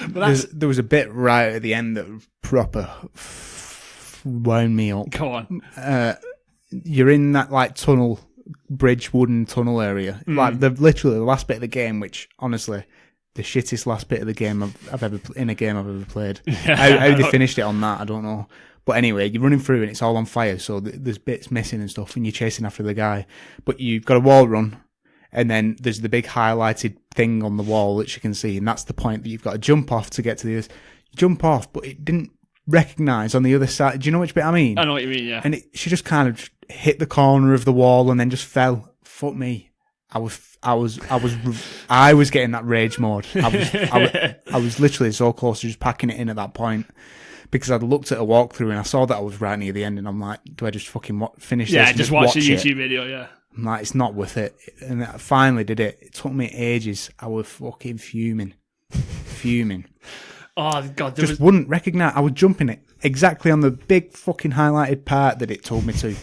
But there was a bit right at the end that proper wound me up. Go on. You're in that like wooden tunnel area, like literally the last bit of the game, which honestly. the shittest last bit of the game I've ever in a game I've ever played. How they finished it on that, I don't know. But anyway, you're running through and it's all on fire, so there's bits missing and stuff, and you're chasing after the guy. But you've got a wall run, and then there's the big highlighted thing on the wall that you can see, and that's the point that you've got to jump off to get to the other. You jump off, but it didn't recognise on the other side. Do you know which bit I mean? I know what you mean, yeah. And she just kind of hit the corner of the wall and then just fell. Fuck me. I was getting that rage mode. I was literally so close to just packing it in at that point. Because I'd looked at a walkthrough and I saw that I was right near the end, and I'm like, do I just fucking finish this? Yeah, just watch a it? YouTube video, yeah. I'm like, it's not worth it. And I finally did it. It took me ages. I was fucking fuming. Oh, God. Wouldn't recognise. I was jumping it exactly on the big fucking highlighted part that it told me to.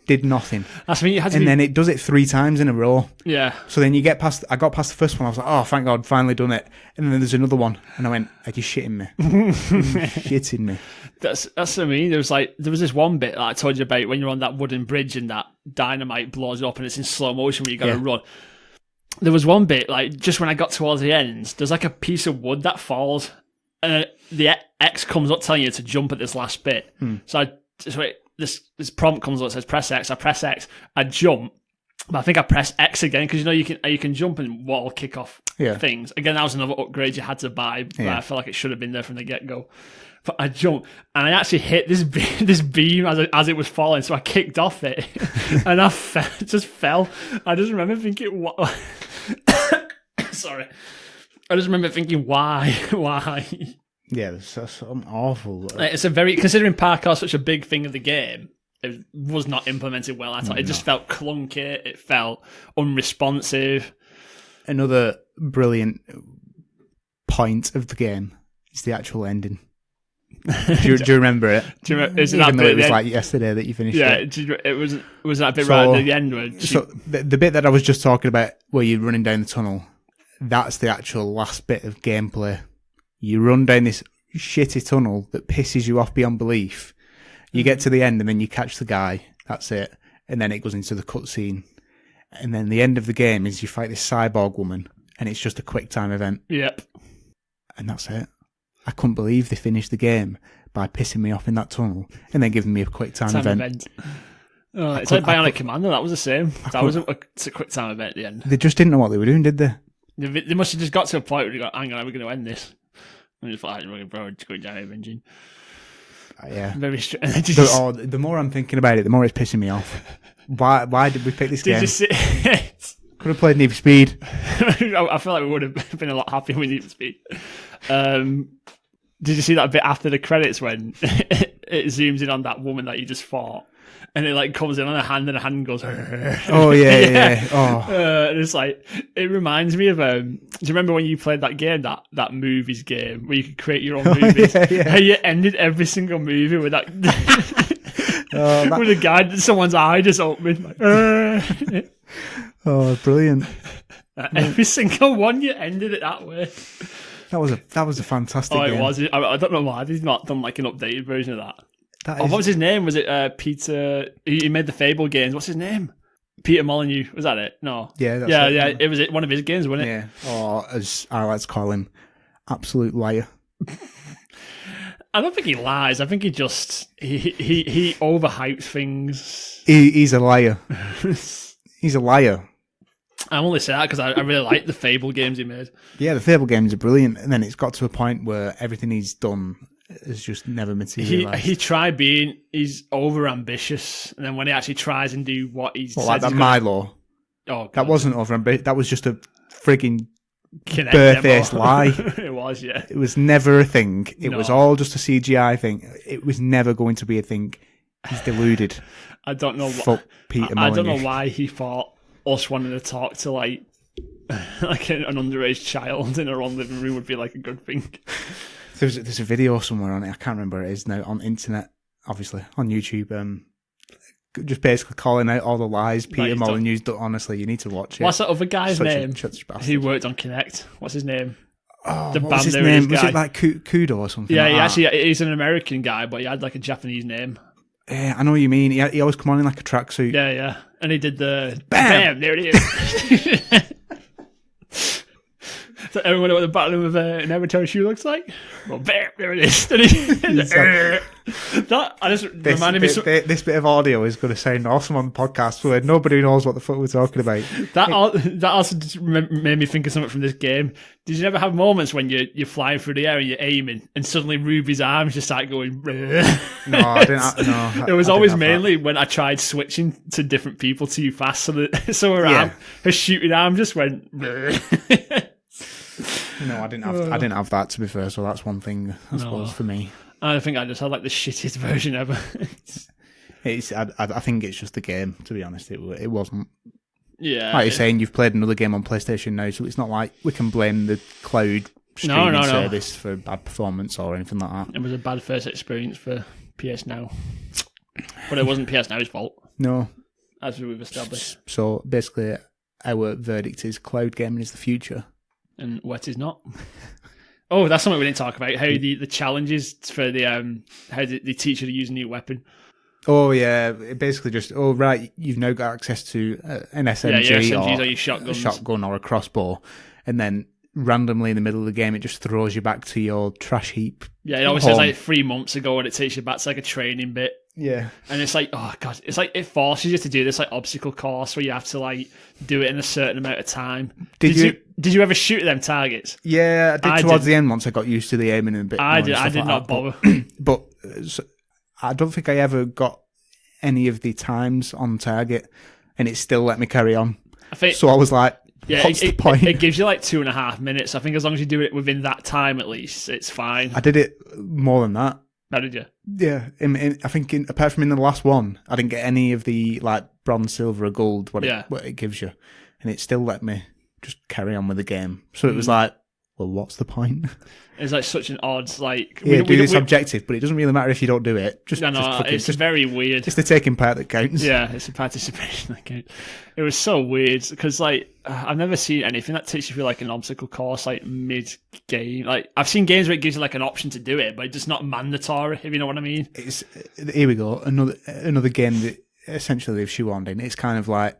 Did nothing. That's when you had to then it does it 3 times in a row. Yeah. So then you get past. I got past the first one. I was like, oh, thank God, finally done it. And then there's another one, and I went, are you shitting me? Shitting me. That's what I mean. There was this one bit that I told you about when you're on that wooden bridge and that dynamite blows up and it's in slow motion where you got to run. There was one bit, like, just when I got towards the end, there's like a piece of wood that falls, and the X comes up telling you to jump at this last bit. So this prompt comes up that says press X. I press X. I jump, but I think I press X again because you can jump and wall kick off things. Again, that was another upgrade you had to buy, but I felt like it should have been there from the get go. But I jumped and I actually hit this beam as it was falling, so I kicked off it and I just fell. I just remember thinking, what? Sorry, I just remember thinking, why? Yeah, that's something awful. It's a very, considering parkour such a big thing of the game, it was not implemented well at all. It just felt clunky. It felt unresponsive. Another brilliant point of the game is the actual ending. Do you remember it? Do you remember? Even though it was like yesterday that you finished it. Yeah, it was that bit right at the end where the bit that I was just talking about where you're running down the tunnel, that's the actual last bit of gameplay. You run down this shitty tunnel that pisses you off beyond belief. You get to the end and then you catch the guy. That's it. And then it goes into the cutscene. And then the end of the game is you fight this cyborg woman, and it's just a quick time event. Yep. And that's it. I couldn't believe they finished the game by pissing me off in that tunnel and then giving me a quick time event. Oh, it's like Bionic Commando. That was the same. That was a quick time event at the end. They just didn't know what they were doing, did they? They must have just got to a point where they go, hang on, we're going to end this. And just like, bro, just going down engine. Yeah. Very the more I'm thinking about it, the more it's pissing me off. Why did we pick this game? Could have played Need for Speed. I feel like we would have been a lot happier with Need for Speed. Did you see that bit after the credits when it zooms in on that woman that you just fought? And it like comes in on her hand, and her hand goes. Oh yeah. Oh, and it's like, it reminds me of. Do you remember when you played that game, that movies game where you could create your own movies? Yeah. How you ended every single movie with that, with a guy, someone's eye just opened. Like, oh, brilliant! Every single one, you ended it that way. That was a fantastic. Oh, it game. was. I don't know why they've not done like an updated version of that. What was his name? Was it Peter? He made the Fable games. What's his name? Peter Molyneux. Was that it? No. Yeah. It was one of his games, wasn't it? Yeah. Or as I like to call him, absolute liar. I don't think he lies. I think he just he overhypes things. He's a liar. He's a liar. I only say that because I really like the Fable games he made. Yeah, the Fable games are brilliant, and then it's got to a point where everything he's done has just never materialised. He's over ambitious, and then when he actually tries and do what he's like that Milo. Oh, God. That wasn't over ambitious. That was just a frigging bare-faced lie. It was, yeah. It was never a thing. It was all just a CGI thing. It was never going to be a thing. He's deluded. I don't know. Fuck Peter Molyneux. I don't know why he thought us wanting to talk to like an underage child in our own living room would be like a good thing. There's a video somewhere on it. I can't remember where it is now. On internet, obviously on YouTube. Just basically calling out all the lies Peter Molyneux's done. Honestly, you need to watch it. What's that other guy's name? He worked on Kinect. What's his name? Oh, what was his name? Was it like Kudo or something? Yeah, he's an American guy, but he had like a Japanese name. Yeah, I know what you mean. He always come on in like a tracksuit. Yeah. And he did the bam. There it is. So everyone know what the bottom of an amateur shoe looks like? Well, there it is. That I just reminded me. This bit of audio is going to sound awesome on the podcast where nobody knows what the fuck we're talking about. That also just made me think of something from this game. Did you ever have moments when you're flying through the air and you're aiming and suddenly Ruby's arms just start going? No, I didn't. No, it was always mainly when I tried switching to different people too fast, so her shooting arm just went. No, I didn't have that, to be fair. So that's one thing, I suppose, for me. I think I just had like the shittiest version ever. I think it's just the game. To be honest, it wasn't. Yeah, like you're saying, you've played another game on PlayStation now, so it's not like we can blame the cloud streaming service for bad performance or anything like that. It was a bad first experience for PS Now, but it wasn't PS Now's fault. No, as we've established. So basically, our verdict is cloud gaming is the future. And what is not. Oh, that's something we didn't talk about. How the challenges for the how they teach you to use a new weapon. Oh yeah, it basically just right, you've now got access to an SMG, your SMGs or your shotguns. A shotgun or a crossbow, and then randomly in the middle of the game, it just throws you back to your trash heap. Yeah, it always says like 3 months ago, and it takes you back to like a training bit. Yeah, and it's like, oh god, it's like it forces you to do this like obstacle course where you have to like do it in a certain amount of time. Did you ever shoot them targets? Yeah, I did towards the end once I got used to the aiming a bit. I did not bother. But I don't think I ever got any of the times on target, and it still let me carry on. So I was like, what's the point? It gives you like 2.5 minutes. I think as long as you do it within that time at least, it's fine. I did it more than that. How did you? Yeah, I think apart from in the last one, I didn't get any of the like bronze, silver, or gold. What it gives you, and it still let me just carry on with the game. So it was like, well, what's the point? It's like such an odd like. Yeah, do this objective, but it doesn't really matter if you don't do it. It's very weird. It's the taking part that counts. Yeah, it's the participation that counts. It was so weird because like I've never seen anything that takes you through like an obstacle course like mid game. Like I've seen games where it gives you like an option to do it, but it's just not mandatory. If you know what I mean. Here we go. Another game that essentially they've shoehorned in. It's kind of like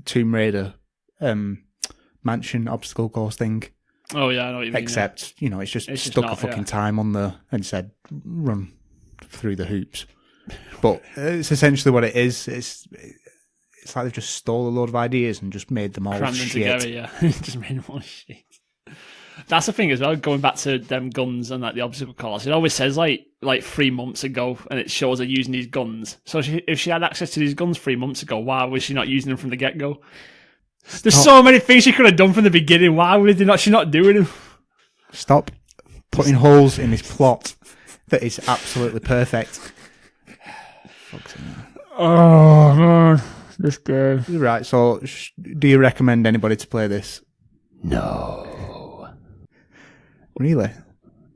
Tomb Raider mansion obstacle course thing. Oh yeah, I know what you mean. Except, it's just stuck a fucking time on and said run through the hoops. But it's essentially what it is. It's like they've just stole a load of ideas and just made them all crammed them shit. Together, yeah. Just made them all shit. That's the thing as well, going back to them guns and like the obstacle course, it always says like 3 months ago, and it shows her using these guns. So if she had access to these guns 3 months ago, why was she not using them from the get-go? There's so many things she could have done from the beginning. Why was she not doing them? Stop putting holes in this plot that is absolutely perfect. Oh man, this game. Right, so do you recommend anybody to play this? No. Really?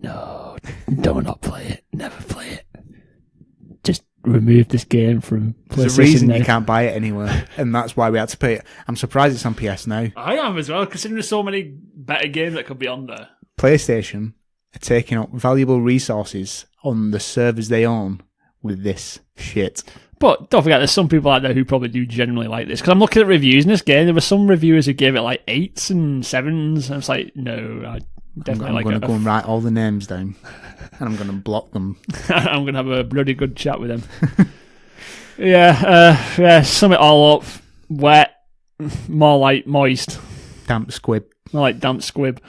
No. Do not play it. Never play it. Just remove this game from PlayStation. There's a reason you can't buy it anywhere, and that's why we had to pay it. I'm surprised it's on PS Now. I am as well, considering there's so many better games that could be on there. PlayStation are taking up valuable resources on the servers they own with this shit. But don't forget, there's some people out there who probably do genuinely like this. Because I'm looking at reviews in this game, there were some reviewers who gave it like 8s and 7s. And it's like, no, I definitely I'm going to go and write all the names down, and I'm going to block them. I'm going to have a bloody good chat with them. Yeah, sum it all up. Wet, more like moist. Damp squib. More like damp squib.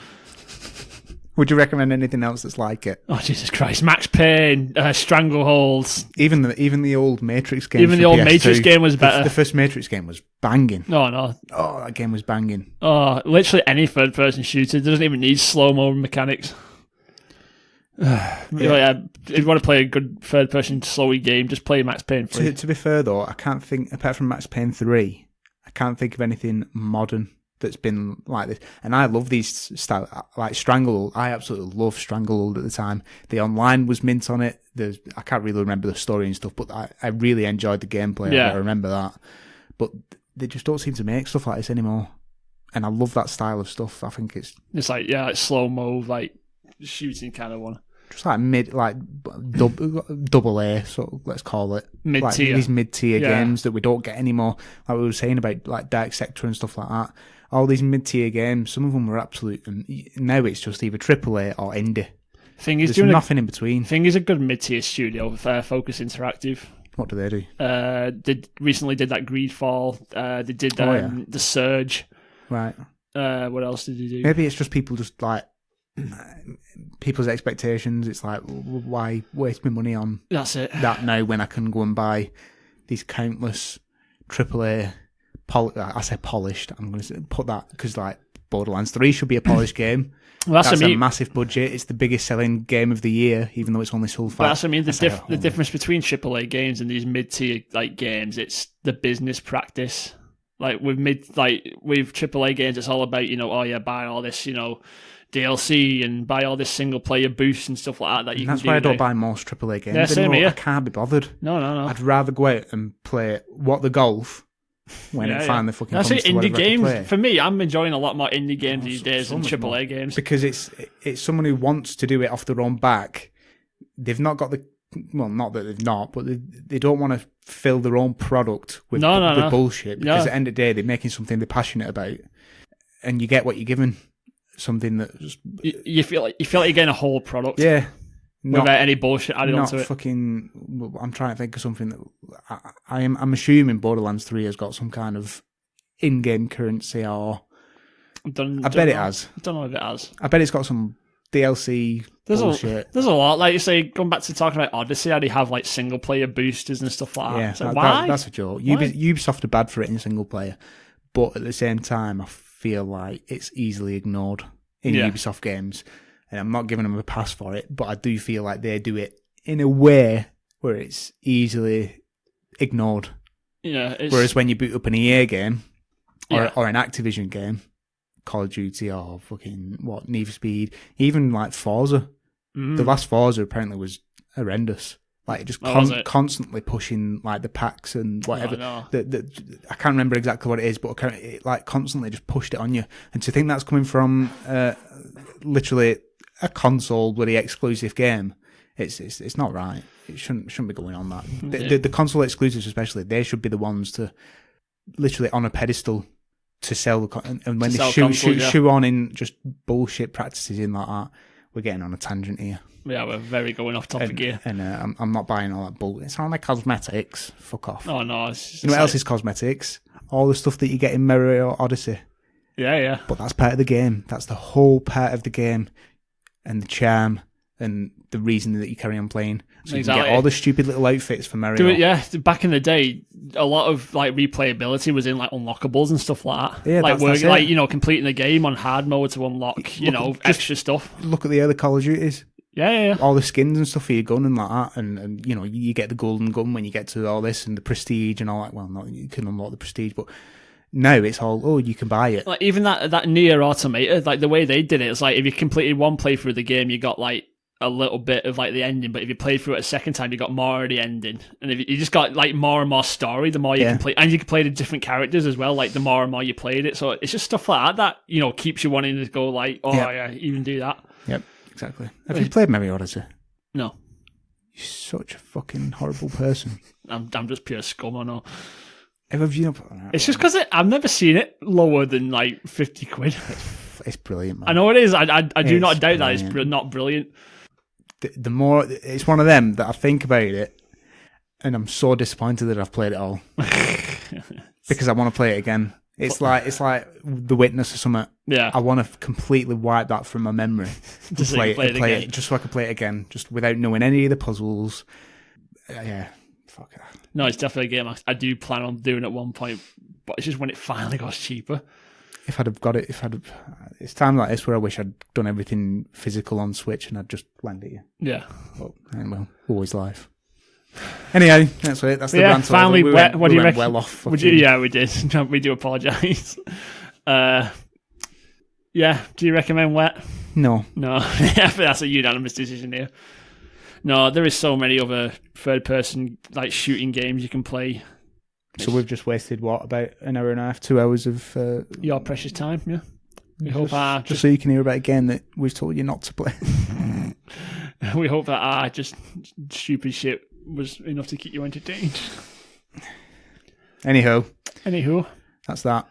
Would you recommend anything else that's like it? Oh, Jesus Christ. Max Payne, Strangleholds. Even the old Matrix game. Even the old PS2, Matrix game was better. The first Matrix game was banging. No. Oh, that game was banging. Oh, literally any third-person shooter doesn't even need slow-mo mechanics. If you want to play a good third-person slowy game, just play Max Payne 3. To be fair, though, I can't think, apart from Max Payne 3, I can't think of anything modern that's been like this. And I love these style, like Stranglehold. I absolutely love Stranglehold at the time. The online was mint on it. I can't really remember the story and stuff, but I really enjoyed the gameplay. Yeah. I remember that. But they just don't seem to make stuff like this anymore. And I love that style of stuff. I think it's like, like slow-mo, like shooting kind of one. Just like double A, so let's call it mid-tier. Like these mid-tier games that we don't get anymore. Like we were saying about like Dark Sector and stuff like that. all these mid-tier games, some of them were absolute. And now it's just either AAA or indie. Thing is, There's nothing in between. Thing is, a good mid-tier studio, Focus Interactive. What do they do? They recently did that Greedfall. They did the Surge. Right. What else did they do? Maybe it's just people just like people's expectations. It's like, why waste my money on That's it. that now when I can go and buy these countless AAA. I say polished. I'm going to put that because like Borderlands 3 should be a polished game. Well, that's a massive budget. It's the biggest selling game of the year, even though it's only sold 5. But that's what I mean. The difference between AAA games and these mid-tier like games, it's the business practice. Like with AAA games, it's all about buy all this DLC and buy all this single player boosts and stuff like that. That's why I don't buy most AAA games. Yeah, same here. I can't be bothered. No. I'd rather go out and play What the Golf. When it finally fucking comes to indie games, for me, I'm enjoying a lot more indie games these days than AAA games. Because it's someone who wants to do it off their own back. They've not got not that they've not, but they don't want to fill their own product with bullshit. Because at the end of the day, they're making something they're passionate about. And you get what you're given. Something that... You feel like you're getting a whole product. Yeah. Without any bullshit added onto it. I'm trying to think of something that I'm assuming Borderlands 3 has got some kind of in-game currency, or I bet it has. I don't know if it has. I bet it's got some DLC bullshit. There's a lot. Like you say, going back to talking about Odyssey, how they have like single player boosters and stuff like that. Yeah, so why? That's a joke. Ubisoft are bad for it in single player, but at the same time, I feel like it's easily ignored in Ubisoft games. And I'm not giving them a pass for it, but I do feel like they do it in a way where it's easily ignored. Yeah. Whereas when you boot up an EA game or an Activision game, Call of Duty or fucking Need for Speed, even like Forza. The last Forza apparently was horrendous. Like just constantly pushing like the packs and whatever. I can't remember exactly what it is, but it like constantly just pushed it on you. And to think that's coming from literally a console bloody exclusive game, it's not right. It shouldn't be going on that. The console exclusives especially, they should be the ones to literally on a pedestal to sell and when they shoe on in just bullshit practices in like that. We're getting on a tangent here. Yeah, we're very going off topic here. And I'm not buying all that bull. It's all like cosmetics. Fuck off. Oh no, you know what else is cosmetics? All the stuff that you get in Mario Odyssey. Yeah. But that's part of the game. That's the whole part of the game. And the charm and the reason that you carry on playing. So you can get all the stupid little outfits for Mario. Back in the day, a lot of like replayability was in like unlockables and stuff like that. Yeah, like completing the game on hard mode to unlock, extra stuff. Look at the other Call of Duties. Yeah. All the skins and stuff for your gun and like that, and you get the golden gun when you get to all this and the prestige and all that. Well, not you can unlock the prestige, but now it's all you can buy it. Like even that Nier Automata, like the way they did it, it's like if you completed one playthrough of the game, you got like a little bit of like the ending, but if you played through it a second time, you got more of the ending, and if you just got like more and more story, the more you can play, and you can play the different characters as well. Like the more and more you played it, so it's just stuff like that keeps you wanting to go like, even do that. Yep, exactly. Have you played Mario Odyssey? No. You're such a fucking horrible person. I'm just pure scum. I know. It's just because I've never seen it lower than like 50 quid. It's brilliant, man. I know it is. I do not doubt that it's not brilliant. The more it's one of them that I think about it, and I'm so disappointed that I've played it all because I want to play it again. It's like The Witness or something. Yeah, I want to completely wipe that from my memory. Just play it just so I can play it again, just without knowing any of the puzzles. Yeah. Fuck it. No, it's definitely a game I do plan on doing at one point, but it's just when it finally goes cheaper. If I'd have got it, it's time like this where I wish I'd done everything physical on Switch and I'd just lend it you. Yeah. But, well, always life. Anyhow, that's it. That's the rant. Finally, what do you reckon? Well off. We did. We do apologise. Do you recommend Wet? No. That's a unanimous decision here. No, there is so many other third-person like shooting games you can play. So we've just wasted about an hour and a half, 2 hours of your precious time. Yeah. We hope just so you can hear about a game that we've told you not to play. We hope that just stupid shit was enough to keep you entertained. Anywho, that's that.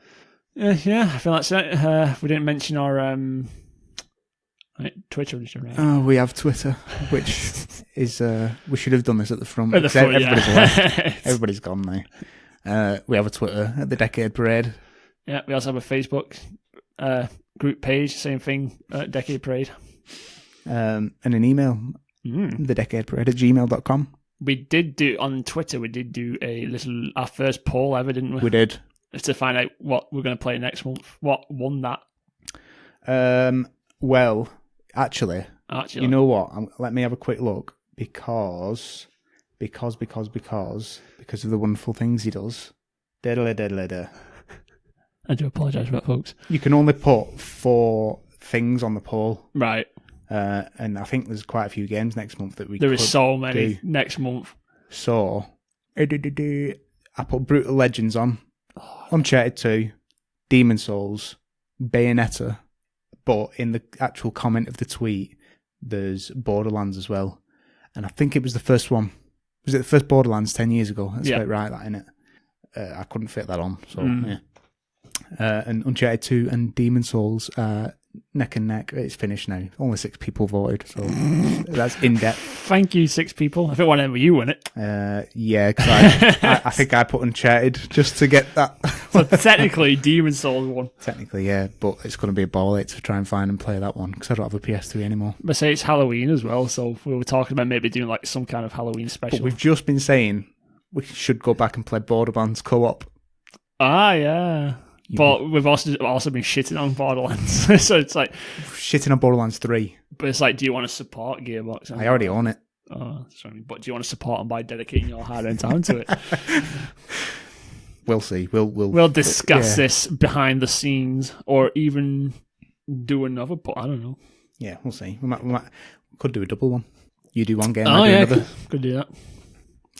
Yeah, I feel that's it. We didn't mention our Twitter, did you, right? Oh, we have Twitter, which is we should have done this at the front. At the front, everybody's yeah. left. Everybody's gone now. We have a Twitter at the Decade Parade. Yeah, we also have a Facebook group page, same thing, Decade Parade. And an email, thedecadeparade@gmail.com. We did do, on Twitter, our first poll ever, didn't we? We did. To find out what we're going to play next month. What won that? Well, actually, you know what? Let me have a quick look because of the wonderful things he does. I do apologise for that, folks. You can only put 4 things on the poll. Right. And I think there's quite a few games next month that There is so many do. next month. So, I put Brutal Legends on, Uncharted 2, Demon Souls, Bayonetta, but in the actual comment of the tweet, there's Borderlands as well. And I think it was the first one. Was it the first Borderlands 10 years ago? That's about right, that, innit? I couldn't fit that on, so yeah. And Uncharted 2 and Demon Souls neck and neck. It's finished now. Only 6 people voted, so that's in depth. Thank you, 6 people. I think one of you won it. Yeah, because I think I put Uncharted just to get that. So technically, Demon Souls won. Technically, yeah, but it's going to be a ball ache to try and find and play that one because I don't have a PS3 anymore. But say it's Halloween as well, so we were talking about maybe doing like some kind of Halloween special. But we've just been saying we should go back and play Borderlands co-op. Ah, yeah. But we've also been shitting on Borderlands. So it's like... Shitting on Borderlands 3. But it's like, do you want to support Gearbox? I already own it. Oh, sorry. But do you want to support them by dedicating your hard-earned time to it? We'll see. We'll discuss this behind the scenes or even do another, but I don't know. Yeah, we'll see. We could do a double one. You do one game, I do another. Could do that.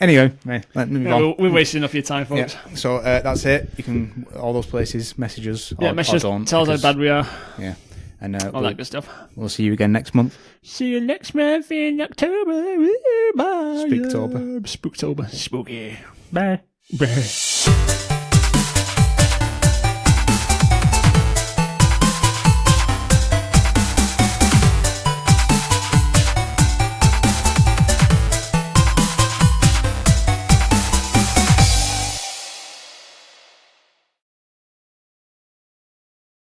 Anyway, let me move on. We're wasting enough of your time, folks. Yeah. So that's it. You can, all those places, message us. Message us, tell us how bad we are. Yeah. And all that good stuff. We'll see you again next month. See you next month in October. Bye. Spooktober. Spooktober. Spooky. Bye. Bye.